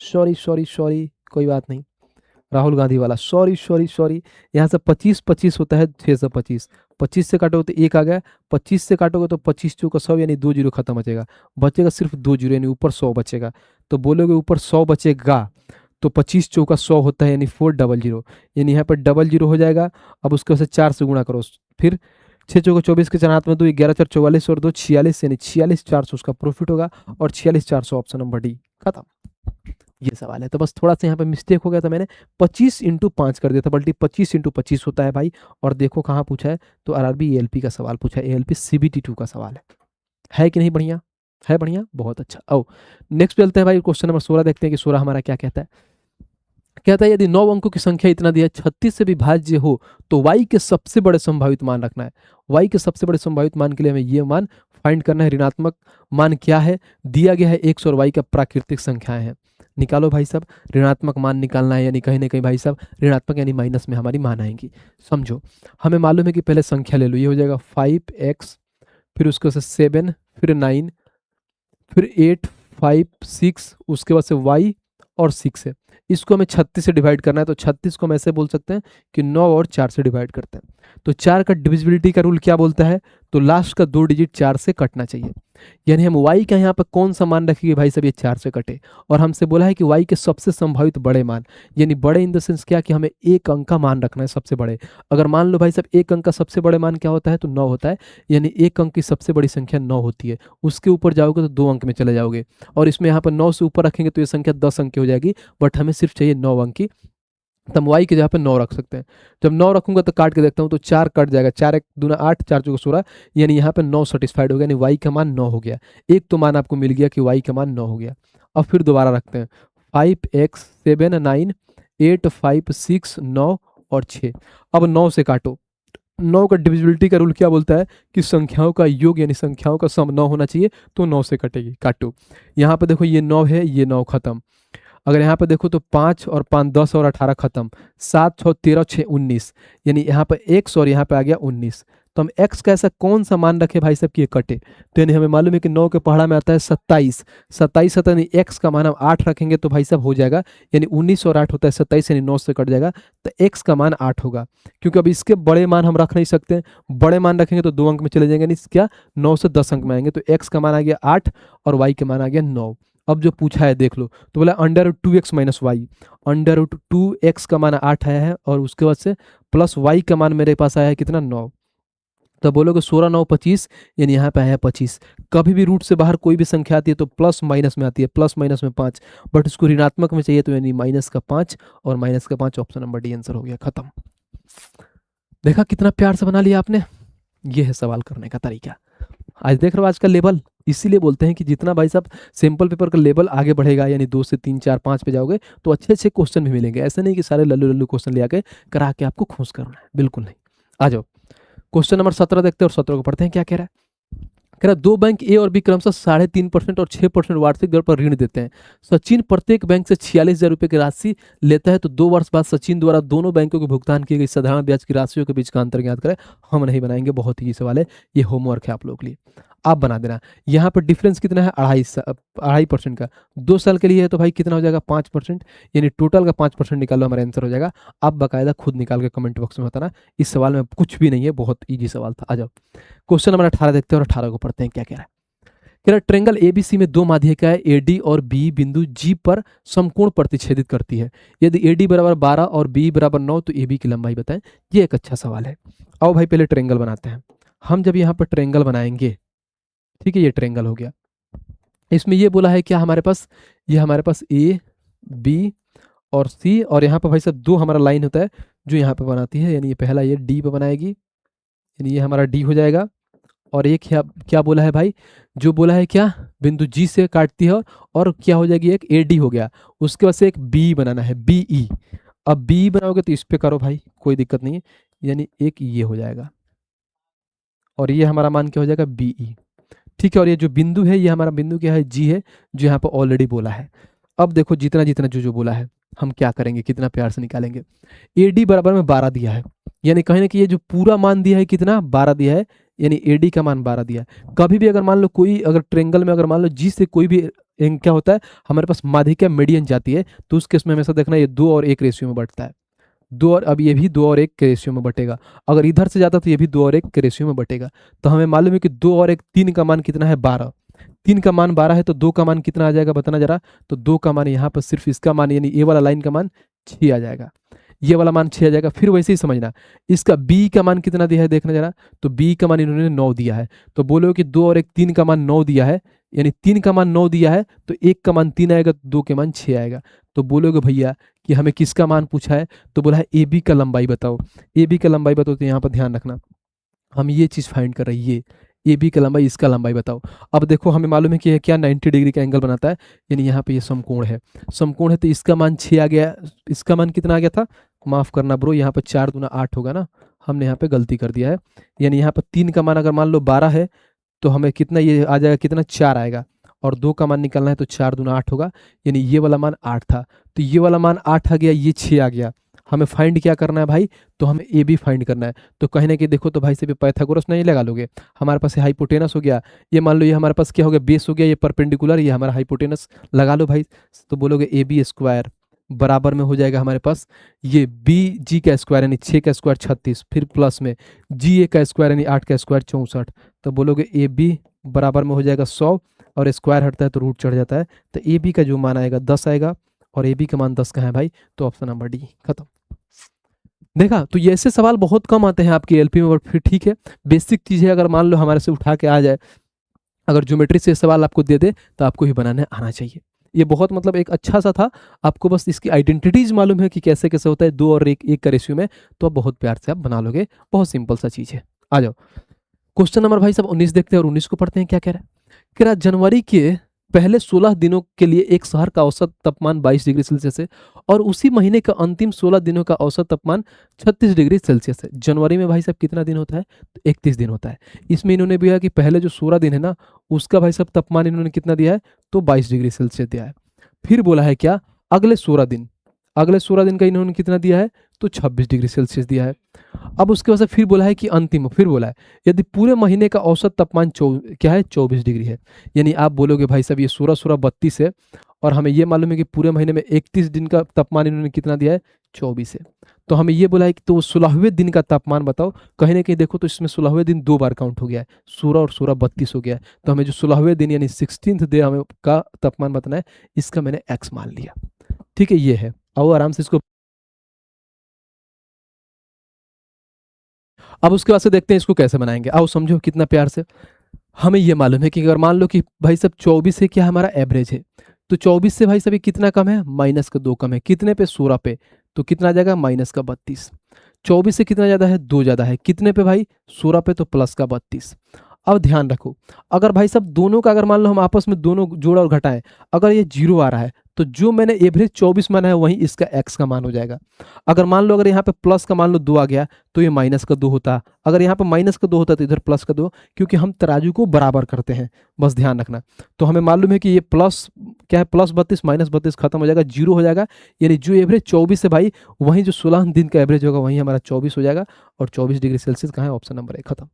सॉरी सॉरी सॉरी, कोई बात नहीं, राहुल गांधी वाला, सॉरी सॉरी सॉरी। यहाँ से 25 25 होता है 625, 25 से काटोगे तो 1 आ गया, 25 से काटोगे तो 25 चौका 100, यानी 2 जीरो खत्म बचेगा, बचेगा सिर्फ 2 जीरो, यानी ऊपर 100 बचेगा। तो बोलोगे ऊपर 100 बचेगा, तो 25 चौका 100 होता है, यानी 400, यानी यहाँ पर डबल जीरो हो जाएगा। अब उसके वजह से 4 से गुणा करो, फिर 6 चौका 24 के 4 हाथ में 2, 11 4 44 और 2 46, यानी 46,400 उसका प्रॉफिट होगा, और 46,400 ऑप्शन नंबर डी, खत्म। ये सवाल है। तो बस थोड़ा सा यहाँ पे मिस्टेक हो गया था, मैंने 25 इंटू 5 कर दिया था, बल्कि 25 इंटू 25 होता है भाई। और देखो कहाँ पूछा है, तो आरआरबी एएलपी का सवाल पूछा है, एएलपी सीबीटी 2 का सवाल है कि नहीं, बढ़िया है, बढ़िया, बहुत अच्छा। आओ नेक्स्ट चलते हैं भाई, क्वेश्चन नंबर 16 देखते हैं कि 16 हमारा क्या कहता है। कहता है यदि 9 अंकों की संख्या इतना दिया 36 से विभाज्य हो तो y के सबसे बड़े संभावित मान रखना है। y के सबसे बड़े संभावित मान के लिए हमें ये मान फाइंड करना है। ऋणात्मक मान क्या है, दिया गया है x और y का प्राकृतिक संख्याएं हैं। निकालो भाई साहब, ऋणात्मक मान निकालना है, यानी कहीं ना कहीं भाई साहब ऋणात्मक यानी माइनस में हमारी मान आएंगी। समझो, हमें मालूम है कि पहले संख्या ले लो, ये हो जाएगा 5x, फिर उसके बाद 7, फिर 9, फिर 8 5 6, उसके बाद से y और 6 है। इसको हमें 36 से डिवाइड करना है, तो 36 को हम ऐसे बोल सकते हैं कि 9 और 4 से डिवाइड करते हैं। तो 4 का डिविजिबिलिटी का रूल क्या बोलता है, तो लास्ट का 2 डिजिट 4 से कटना चाहिए। यानी हम y का यहाँ पर कौन सा मान रखेंगे भाई साहब, ये 4 से कटे। और हमसे बोला है कि y के सबसे संभावित बड़े मान, यानी बड़े इन द सेंस क्या, कि हमें एक अंक का मान रखना है सबसे बड़े। अगर मान लो भाई साहब एक अंक का सबसे बड़े मान क्या होता है, तो 9 होता है, यानी एक अंक की सबसे बड़ी संख्या 9 होती है। उसके ऊपर जाओगे तो 2 अंक में चले जाओगे, और इसमें यहाँ पर 9 से ऊपर रखेंगे तो ये संख्या 10 अंक की हो जाएगी, बट हमें सिर्फ चाहिए 9 अंक की, तो हम y के जगह पे 9 रख सकते हैं। जब 9 रखूंगा तो काट के देखता हूँ, तो 4 कट जाएगा, 4 1 दूना 8, 4 चौका 16, यानी यहाँ पे 9 सेटिस्फाइड हो गया, यानी y का मान 9 हो गया। एक तो मान आपको मिल गया कि y का मान 9 हो गया। अब फिर दोबारा रखते हैं, 5x 7 9 8 5 6 9 और 6। अब 9 से काटो, 9 का डिविजिबिलिटी का रूल क्या बोलता है कि संख्याओं का योग यानी संख्याओं का सम 9 होना चाहिए, तो 9 से कटेगी। काटो, यहाँ पे देखो ये 9 है, ये 9 खत्म। अगर यहाँ पे देखो तो 5 और 5 10 और 18 खत्म, 7 6 13 6 19, यानी यहाँ पे x और यहाँ पे आ गया 19। तो हम x का ऐसा कौन सा मान रखे भाई साहब कि ये कटे, तो यानी हमें मालूम है कि 9 के पहाड़ा में आता है 27, 27 आता है, यानी x का मान हम 8 रखेंगे तो भाई साहब हो जाएगा, यानी 19 और 8 होता है 27, यानी 9 से कट जाएगा, तो x का मान 8 होगा। क्योंकि अब इसके बड़े मान हम रख नहीं सकते, बड़े मान रखेंगे तो 2 अंक में चले जाएंगे, यानी क्या 9 से 10 अंक में आएंगे, तो x का मान आ गया 8 और y के मान आ गया 9। अब जो पूछा है देख लो, तो बोला under root 2x minus y, under root 2x का मान 8 आया है, और उसके बाद से प्लस y का मान मेरे पास आया है कितना 9। तो बोलोगे 16 9 25, यानी यहाँ पे आया है 25। कभी भी रूट से बाहर कोई भी संख्या आती है तो प्लस माइनस में आती है, प्लस माइनस में 5, बट उसको ऋणात्मक में चाहिए, तो यानी माइनस का 5 और माइनस का 5, ऑप्शन नंबर डी आंसर हो गया, खत्म। देखा कितना प्यार से बना लिया आपने, ये है सवाल करने का तरीका। आज देख रहे हो आज का लेवल, इसीलिए बोलते हैं कि जितना भाई साहब सिंपल पेपर का लेवल आगे बढ़ेगा, यानी 2 से 3 4 5 पे जाओगे तो अच्छे अच्छे क्वेश्चन भी मिलेंगे। ऐसे नहीं कि सारे लल्लू लल्लू क्वेश्चन ले आके करा के आपको खुश करना है, बिल्कुल नहीं। आ जाओ क्वेश्चन नंबर 17 देखते हैं, और 17 को पढ़ते हैं क्या कह रहा है। कह रहा है 2 बैंक ए और बी क्रमशः 3.5% और 6% वार्षिक दर पर ऋण देते हैं। सचिन प्रत्येक बैंक से 46,000 रुपये की राशि लेता है, तो 2 वर्ष बाद सचिन द्वारा दोनों बैंकों को भुगतान की गई साधारण ब्याज की राशियों के बीच का अंतर ज्ञात करें। हम नहीं बनाएंगे, बहुत ही सवाल है, ये होमवर्क है आप लोगों के लिए, आप बना देना। यहाँ पर डिफरेंस कितना है, 2.5% का। 2 साल के लिए है तो भाई कितना हो जाएगा 5%, यानी टोटल का 5% निकालो, हमारा आंसर हो जाएगा। आप बाकायदा खुद निकाल के कमेंट बॉक्स में बताना, इस सवाल में कुछ भी नहीं है, बहुत ईजी सवाल था। आ जाओ क्वेश्चन नंबर 18 देखते हैं, और 18 को पढ़ते हैं क्या कह रहा है। कह रहा ट्रेंगल एबीसी में 2 माध्यिकाएं एडी और बी बिंदु जी पर समकोण प्रतिच्छेदित करती है। यदि एडी बराबर 12 और बी बराबर 9 तो एबी की लंबाई बताएं। ये एक अच्छा सवाल है। आओ भाई पहले ट्रेंगल बनाते हैं। हम जब यहाँ पर ट्रेंगल बनाएंगे, ठीक है, ये ट्रेंगल हो गया, इसमें ये बोला है क्या हमारे पास, ये हमारे पास ए बी और सी, और यहाँ पर भाई साहब दो हमारा लाइन होता है जो यहाँ पे बनाती है, यानी ये पहला ये डी पे बनाएगी, यानी ये हमारा डी हो जाएगा। और एक क्या क्या बोला है भाई, जो बोला है क्या, बिंदु जी से काटती है, और क्या हो जाएगी, एक ए डी हो गया। उसके बाद से एक बी बनाना है, बी ई। अब बी बनाओगे तो इस पे करो भाई, कोई दिक्कत नहीं है, यानी एक ये हो जाएगा, और ये हमारा मान क्या हो जाएगा, बी ई। ठीक है, और ये जो बिंदु है ये हमारा बिंदु क्या है, जी है, जो यहाँ पर ऑलरेडी बोला है। अब देखो जितना जितना जो जो बोला है हम क्या करेंगे, कितना प्यार से निकालेंगे। ए डी बराबर में 12 दिया है, यानी कहीं ना कि ये जो पूरा मान दिया है कितना, 12 दिया है, यानी ए डी का मान 12 दिया है। कभी भी अगर मान लो कोई अगर ट्रेंगल में अगर मान लो जी से कोई भी क्या होता है, हमारे पास माध्यिका मीडियन जाती है, तो उस केस में हमेशा देखना ये 2 और 1 रेशियो में बढ़ता है। दो और अब ये भी 2 और 1 के रेशियो में बटेगा। अगर इधर से जाता तो ये भी 2 और 1 के रेशियो में बटेगा। तो हमें मालूम है कि 2 और 1 3 का मान कितना है, 12। 3 का मान 12 है, तो 2 का मान कितना आ जाएगा बताना जरा। तो 2 का मान यहाँ पर सिर्फ इसका मान यानी ए वाला लाइन का मान 6 आ जाएगा, ये वाला मान 6 आ जाएगा। फिर वैसे ही समझना, इसका बी का मान कितना दिया है देखना जरा। तो बी का मान इन्होंने 9 दिया है, तो बोलो कि 2 और 1 3 का मान 9 दिया है, यानी 3 का मान 9 दिया है, तो 1 का मान 3 आएगा, तो 2 के मान 6 आएगा। तो बोलोगे भैया कि हमें किसका मान पूछा है, तो बोला है ए बी का लंबाई बताओ। ए बी का लंबाई बताओ, तो यहाँ पर ध्यान रखना हम ये चीज़ फाइंड कर रहे हैं, ये ए बी का लंबाई, इसका लंबाई बताओ। अब देखो हमें मालूम है कि ये क्या 90 डिग्री का एंगल बनाता है, यानी यहाँ पे ये समकोण है। समकोण है तो इसका मान 6 आ गया, इसका मान कितना आ गया था, माफ़ करना ब्रो, यहाँ पर 4 दूना 8 होगा ना, हमने यहाँ पे गलती कर दिया है। यानी यहाँ पर 3 का मान अगर मान लो 12 है, तो हमें कितना ये आ जाएगा, कितना 4 आएगा, और 2 का मान निकालना है तो 4 दूना 8 होगा, यानी ये वाला मान 8 था, तो ये वाला मान 8 आ गया, ये 6 आ गया। हमें फाइंड क्या करना है भाई, तो हमें ए बी फाइंड करना है। तो कहने की देखो तो भाई से भी पाइथागोरस नहीं लगा लोगे, हमारे पास हाइपोटेनस हो गया, ये मान लो ये हमारे पास क्या हो गया, बेस हो गया, ये परपेंडिकुलर, ये हमारा हाइपोटेनस लगा लो भाई। तो बोलोगे ए बी स्क्वायर बराबर में हो जाएगा हमारे पास ये बी जी का स्क्वायर यानी 6 का स्क्वायर 36, फिर प्लस में जी ए का स्क्वायर यानी 8 का स्क्वायर 64। तो बोलोगे ए बी बराबर में हो जाएगा 100, और स्क्वायर हटता है तो रूट चढ़ जाता है, तो ए बी का जो मान आएगा 10 आएगा, और ए बी का मान 10 का है भाई, तो ऑप्शन नंबर डी खत्म। देखा, तो ये ऐसे सवाल बहुत कम आते हैं आपकी एलपी में, बट फिर ठीक है, बेसिक चीज़ है, अगर मान लो हमारे से उठा के आ जाए, अगर ज्योमेट्री से सवाल आपको दे दे तो आपको ही बनाने आना चाहिए। ये बहुत मतलब एक अच्छा सा था, आपको बस इसकी आइडेंटिटीज मालूम है कि कैसे कैसे होता है 2 और 1 का रेशियो में, तो आप बहुत प्यार से आप बना लोगे, बहुत सिंपल सा चीज़ है। आ जाओ क्वेश्चन नंबर भाई साहब 19 देखते हैं, और 19 को पढ़ते हैं। क्या कह रहा है, कह रहा जनवरी के पहले 16 दिनों के लिए एक शहर का औसत तापमान 22 डिग्री सेल्सियस है, और उसी महीने का अंतिम 16 दिनों का औसत तापमान 36 डिग्री सेल्सियस है। जनवरी में भाई साहब कितना दिन होता है, तो 31 दिन होता है। इसमें इन्होंने भी है कि पहले जो 16 दिन है ना, उसका भाई साहब तापमान इन्होंने कितना दिया है, तो 22 डिग्री सेल्सियस दिया है। फिर बोला है क्या, अगले 16 दिन, अगले 16 दिन का इन्होंने कितना दिया है, तो 26 डिग्री सेल्सियस दिया है। अब उसके बाद से फिर बोला है कि अंतिम, फिर बोला है यदि पूरे महीने का औसत तापमान क्या है, 24 डिग्री है। यानी आप बोलोगे भाई साहब ये 16 16 32 है, और हमें ये मालूम है कि पूरे महीने में 31 दिन का तापमान इन्होंने कितना दिया है, 24 है। तो हमें ये बोला है कि तो 16वें दिन का तापमान बताओ। कहीं ना कहीं देखो तो इसमें 16वें दिन 2 बार काउंट हो गया है, 16 और 16 32 हो गया है। तो हमें जो 16वें दिन यानी 16th डे हमें का तापमान बताना है, इसका मैंने एक्स मान लिया। ठीक है, ये है, आओ आराम से इसको। अब उसके बाद से देखते हैं इसको कैसे बनाएंगे, आओ समझो कितना प्यार से। हमें ये मालूम है कि अगर मान लो कि भाई साहब 24 है, क्या हमारा एवरेज है, तो 24 से भाई साहब ये कितना कम है, माइनस का 2 कम है, कितने पे, 16 पे, तो कितना आ जाएगा, माइनस का 32। 24 से कितना ज़्यादा है, 2 ज़्यादा है, कितने पे भाई, 16 पे, तो प्लस का 32। अब ध्यान रखो, अगर भाई साहब दोनों का अगर मान लो हम आपस में दोनों जोड़ और घटाएं, अगर ये जीरो आ रहा है, तो जो मैंने एवरेज 24 माना है वही इसका एक्स का मान हो जाएगा। अगर मान लो अगर यहाँ पे प्लस का मान लो 2 आ गया, तो ये माइनस का 2 होता, अगर यहाँ पे माइनस का 2 होता तो इधर प्लस का 2, क्योंकि हम तराजू को बराबर करते हैं, बस ध्यान रखना। तो हमें मालूम है कि ये प्लस क्या है, प्लस 32 माइनस 32 खत्म हो जाएगा, जीरो हो जाएगा, यानी जो एवरेज 24 है भाई, वहीं जो 16 दिन का एवरेज होगा वहीं हमारा 24 हो जाएगा, और 24 डिग्री सेल्सियस कहाँ है, ऑप्शन नंबर 1 खत्म।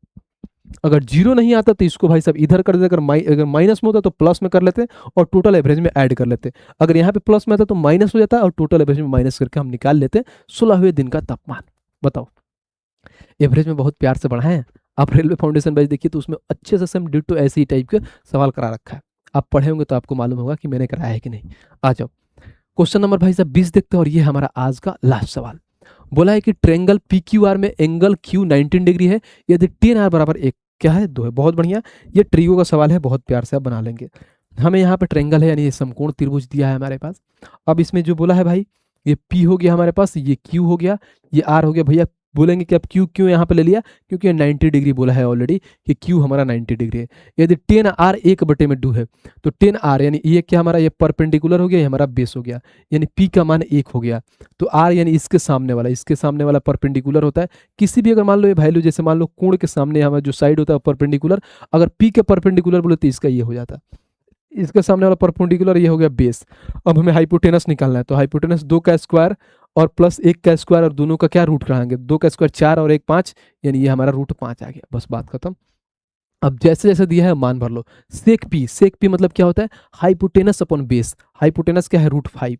अगर जीरो नहीं आता तो इसको भाई साहब इधर कर देते, अगर माइनस में होता तो प्लस में कर लेते और टोटल एवरेज में ऐड कर लेते। अगर यहाँ पे प्लस में आता तो माइनस हो जाता और टोटल एवरेज में माइनस करके हम निकाल लेते 16वें दिन का तापमान। बताओ, एवरेज में बहुत प्यार से बढ़ाएं। आप रेलवे फाउंडेशन बैच देखिए तो उसमें अच्छे से सेम डिट्टो ऐसे ही टाइप के सवाल करा रखा है, आप पढ़े होंगे तो आपको मालूम होगा कि मैंने कराया है कि नहीं। आ जाओ क्वेश्चन नंबर भाई साहब 20 देखते हैं, और ये हमारा आज का लास्ट सवाल। बोला है कि ट्रेंगल पी क्यू आर में एंगल क्यू 19 डिग्री है, यदि टेन आर बराबर 1 क्या है, 2 है। बहुत बढ़िया, ये ट्रियो का सवाल है, बहुत प्यार से आप बना लेंगे। हमें यहाँ पे ट्रायंगल है यानी ये समकोण त्रिभुज दिया है हमारे पास। अब इसमें जो बोला है भाई, ये P हो गया हमारे पास, ये Q हो गया, ये R हो गया। भैया बोलेंगे कि अब Q क्यों यहाँ पे ले लिया, क्योंकि ये 90 डिग्री बोला है ऑलरेडी कि Q हमारा 90 डिग्री है। यदि 10R 1/2 है तो 10R यानी ये क्या हमारा, ये परपेंडिकुलर हो गया, ये हमारा बेस हो गया, यानी P का मान 1 हो गया। तो R यानी इसके सामने वाला परपेंडिकुलर होता है। किसी भी अगर मान लो ये वैल्यू, जैसे मान लो कोण के सामने हमारा जो साइड होता है परपेंडिकुलर, अगर P के परपेंडिकुलर बोले तो इसका ये हो जाता है, इसके सामने वाला परपेंडिकुलर ये हो गया बेस। अब हमें हाइपोटेनस निकालना है, तो हाइपोटेनस 2 का स्क्वायर और प्लस 1 का स्क्वायर और दोनों का क्या रूट कराएंगे, 2 का स्क्वायर 4 और 1 5, यानी ये हमारा रूट 5 आ गया। बस बात खत्म। अब जैसे जैसे दिया है मान भर लो। सेक पी मतलब क्या होता है, हाइपोटेनस अपॉन बेस। हाइपोटेनस क्या है, √5,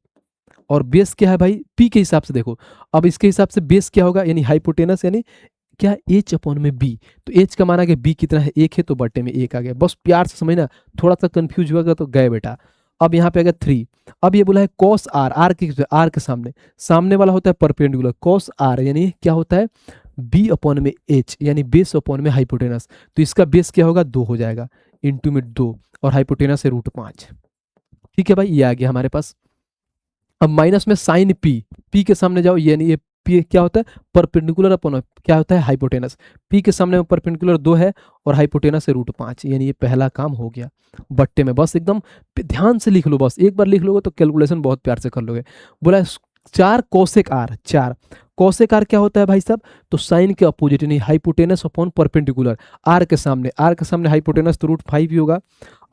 और बेस क्या है भाई, पी के हिसाब से देखो। अब इसके हिसाब से बेस क्या होगा, यानी हाइपोटेनस यानी क्या, H/b। तो H का माना कि B कितना है, 1 है, तो बट्टे में 1 आ गया। बस प्यार से समझना, थोड़ा सा कंफ्यूज हुआ तो गए बेटा। अब यहाँ पे आ गया 3। अब ये बोला है cos r, r के सामने वाला होता है परपेंडिकुलर, cos r यानी क्या होता है, B/H यानी बेस अपॉन में हाइपोटेनस। तो इसका बेस क्या होगा, 2 हो जाएगा, इंटू में 2, और हाइपोटेनस है √5। ठीक है भाई, ये आ गया हमारे पास। अब माइनस में साइन पी के सामने जाओ, यानी ये पी क्या होता है, परपेंडिकुलर अपॉन क्या होता है, हाइपोटेनस। पी के सामने में परपेंडिकुलर 2 है और हाइपोटेनस है √5, यानी ये पहला काम हो गया बट्टे में। बस एकदम ध्यान से लिख लो, बस एक बार लिख लोगे तो कैलकुलेशन बहुत प्यार से कर लोगे। बोला है 4 कोसेक आर, 4 कोसेक आर क्या होता है भाई साहब, तो साइन के अपोजिट यानी हाइपोटेनस अपॉन परपेंडिकुलर। आर के सामने हाइपोटेनस तो √5 ही होगा।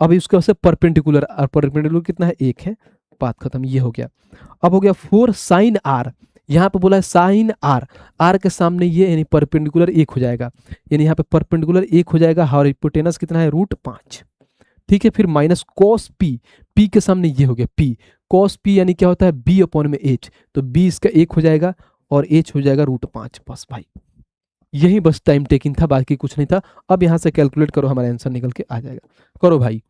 अब इसके वजह से परपेंडिकुलर, और परपेंडिकुलर कितना है, 1 है। बात खत्म, ये हो गया। अब हो गया 4 साइन आर। यहाँ पे बोला है साइन आर, आर के सामने ये यानी परपेंडिकुलर 1 हो जाएगा, यानी यहाँ पे परपेंडिकुलर 1 हो जाएगा, और हाइपोटेनस कितना है, √5। ठीक है, फिर माइनस कॉस पी के सामने ये हो गया पी, कॉस पी यानी क्या होता है, B/H। तो B इसका 1 हो जाएगा और H हो जाएगा √5। बस भाई यही बस टाइम टेकिंग था, बाकी कुछ नहीं था। अब यहाँ से कैलकुलेट करो, हमारा आंसर निकल के आ जाएगा। करो भाई।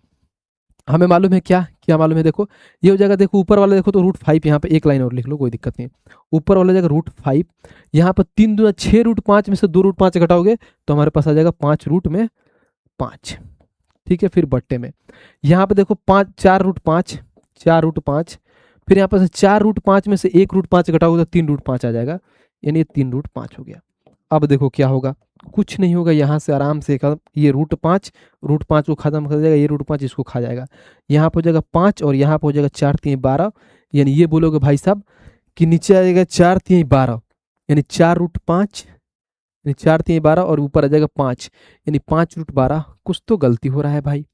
हमें मालूम है क्या क्या मालूम है, देखो ये हो जाएगा। देखो ऊपर वाला देखो तो √5, यहाँ पे एक लाइन और लिख लो, कोई दिक्कत नहीं। ऊपर वाला जाएगा √5, यहाँ पर 3 दूना 6 √5 में से 2 √5 घटाओगे तो हमारे पास आ जाएगा 5 √5। ठीक है, फिर बट्टे में यहाँ पे देखो 4 √5, फिर यहाँ पर 4 √5 में से 1 √5 घटाओगे तो 3 √5 आ जाएगा, यानी ये 3 √5 हो गया। अब देखो क्या होगा, कुछ नहीं होगा, यहाँ से आराम से ये √5 को खत्म कर देगा, ये √5 इसको खा जाएगा। यहाँ पर हो जाएगा 5 और यहाँ पर हो जाएगा 4 3 12, यानी ये बोलोगे भाई साहब कि नीचे आ जाएगा 4 3 12, यानी 4 √5, यानी 4 3 12 और ऊपर आ जाएगा 5, यानी 5 √12। कुछ तो गलती हो रहा है भाई,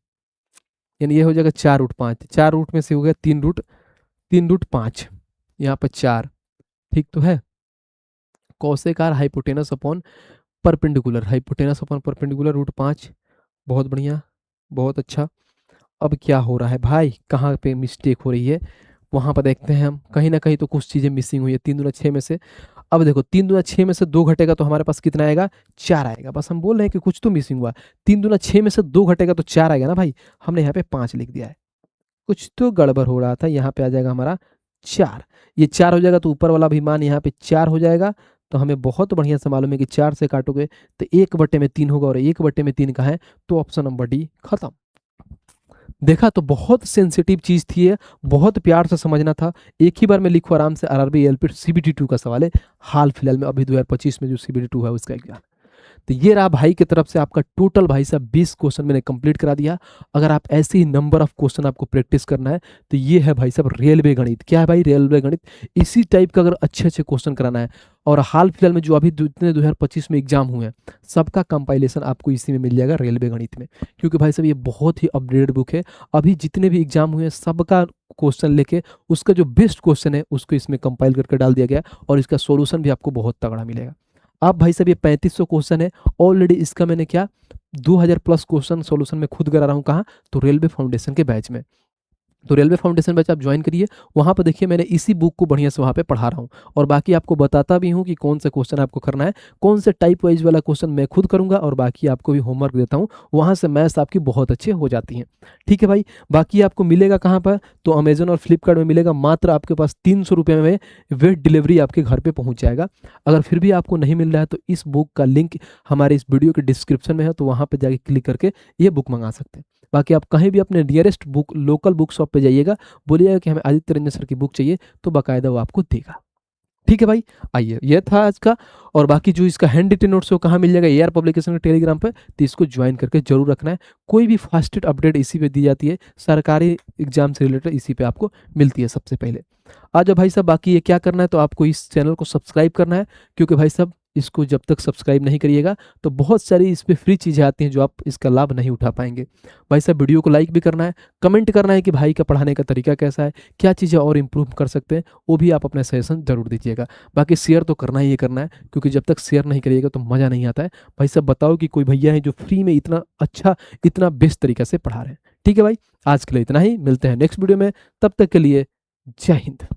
यानी ये हो जाएगा 4 √5, 4 रूट में से हो गया 3 √5, यहाँ पर 4। ठीक तो है, cosec r hypotenuse upon perpendicular, √5। बहुत बढ़िया, बहुत अच्छा। अब क्या हो रहा है भाई, कहाँ पे मिस्टेक हो रही है, वहाँ पर देखते हैं हम। कहीं ना कहीं तो कुछ चीज़ें मिसिंग हुई है 3 दूना 6 में से। अब देखो 3 दूना 6 में से 2 घटेगा तो हमारे पास कितना आएगा, 4 आएगा। बस हम बोल रहे हैं कि कुछ तो मिसिंग हुआ। 3 दूना 6 में से 2 घटेगा तो 4 आएगा ना भाई, हमने यहाँ पे 5 लिख दिया है। कुछ तो गड़बड़ हो रहा था, यहाँ पे आ जाएगा हमारा 4। ये 4 हो जाएगा तो ऊपर वाला भी मान यहाँ पे 4 हो जाएगा। तो हमें बहुत बढ़िया से मालूम है कि 4 से काटोगे तो 1/3 होगा, और 1/3 का है तो ऑप्शन नंबर डी खत्म। देखा, तो बहुत सेंसिटिव चीज थी ये, बहुत प्यार से समझना था। एक ही बार में लिखो आराम से, RRB LP CBT 2 का सवाल है हाल फिलहाल में, अभी 2025 में जो CBT 2 है उसका एग्जाम। तो ये रहा भाई की तरफ से आपका टोटल भाई साहब 20 क्वेश्चन मैंने कंप्लीट करा दिया। अगर आप ऐसे ही नंबर ऑफ क्वेश्चन आपको प्रैक्टिस करना है तो ये है भाई साहब रेलवे गणित। क्या है भाई, रेलवे गणित। इसी टाइप का अगर अच्छे अच्छे क्वेश्चन कराना है, और हाल फिलहाल में जो अभी जितने 2025 में एग्जाम हुए हैं सबका कंपाइलेशन आपको इसी में मिल जाएगा, रेलवे गणित में। क्योंकि भाई साहब ये बहुत ही अपडेटेड बुक है। अभी जितने भी एग्जाम हुए हैं सबका क्वेश्चन लेके उसका जो बेस्ट क्वेश्चन है उसको इसमें कंपाइल करके डाल दिया गया, और इसका सोल्यूशन भी आपको बहुत तगड़ा मिलेगा। अब भाई साहब ये 3500 क्वेश्चन है ऑलरेडी, इसका मैंने क्या 2000 प्लस क्वेश्चन सोल्यूशन में खुद करा रहा हूँ। कहाँ, तो रेलवे फाउंडेशन के बैच में। तो रेलवे फाउंडेशन बैच आप ज्वाइन करिए, वहाँ पर देखिए मैंने इसी बुक को बढ़िया से वहाँ पे पढ़ा रहा हूँ, और बाकी आपको बताता भी हूँ कि कौन से क्वेश्चन आपको करना है, कौन से टाइप वाइज वाला क्वेश्चन मैं खुद करूँगा, और बाकी आपको भी होमवर्क देता हूँ, वहाँ से मैथ्स आपकी बहुत अच्छे हो जाती हैं। ठीक है भाई, बाकी आपको मिलेगा कहाँ पर, तो अमेजन और फ्लिपकार्ट में मिलेगा। मात्र आपके पास 300 रुपये में वेट डिलीवरी आपके घर पर पहुँच जाएगा। अगर फिर भी आपको नहीं मिल रहा है तो इस बुक का लिंक हमारे इस वीडियो के डिस्क्रिप्शन में है, तो वहाँ पर जाके क्लिक करके ये बुक मंगा सकते हैं। बाकी आप कहीं भी अपने nearest book local book shop पे जाइएगा, बोलिएगा कि हमें आदित्य रंजन सर की बुक चाहिए, तो बाकायदा वो आपको देगा। ठीक है भाई, आइए ये था आज का। और बाकी जो इसका हैंड रिटन नोट्स वो कहाँ मिल जाएगा, एआर पब्लिकेशन के टेलीग्राम पे, तो इसको ज्वाइन करके जरूर रखना है। कोई भी फास्टेस्ट अपडेट इसी पे दी जाती है, सरकारी एग्जाम से रिलेटेड इसी पे आपको मिलती है सबसे पहले। आ जाओ भाई साहब, बाकी ये क्या करना है, तो आपको इस चैनल को सब्सक्राइब करना है, क्योंकि भाई साहब इसको जब तक सब्सक्राइब नहीं करिएगा तो बहुत सारी इस पे फ्री चीज़ें आती हैं जो आप इसका लाभ नहीं उठा पाएंगे। भाई साहब वीडियो को लाइक भी करना है, कमेंट करना है कि भाई का पढ़ाने का तरीका कैसा है, क्या चीज़ें और इम्प्रूव कर सकते हैं, वो भी आप अपना सजेशन जरूर दीजिएगा। बाकी शेयर तो करना ही करना है, क्योंकि जब तक शेयर नहीं करिएगा तो मज़ा नहीं आता है। भाई साहब बताओ कि कोई भैया है जो फ्री में इतना अच्छा, इतना बेस्ट तरीका से पढ़ा रहे हैं। ठीक है भाई, आज के लिए इतना ही, मिलते हैं नेक्स्ट वीडियो में, तब तक के लिए जय हिंद।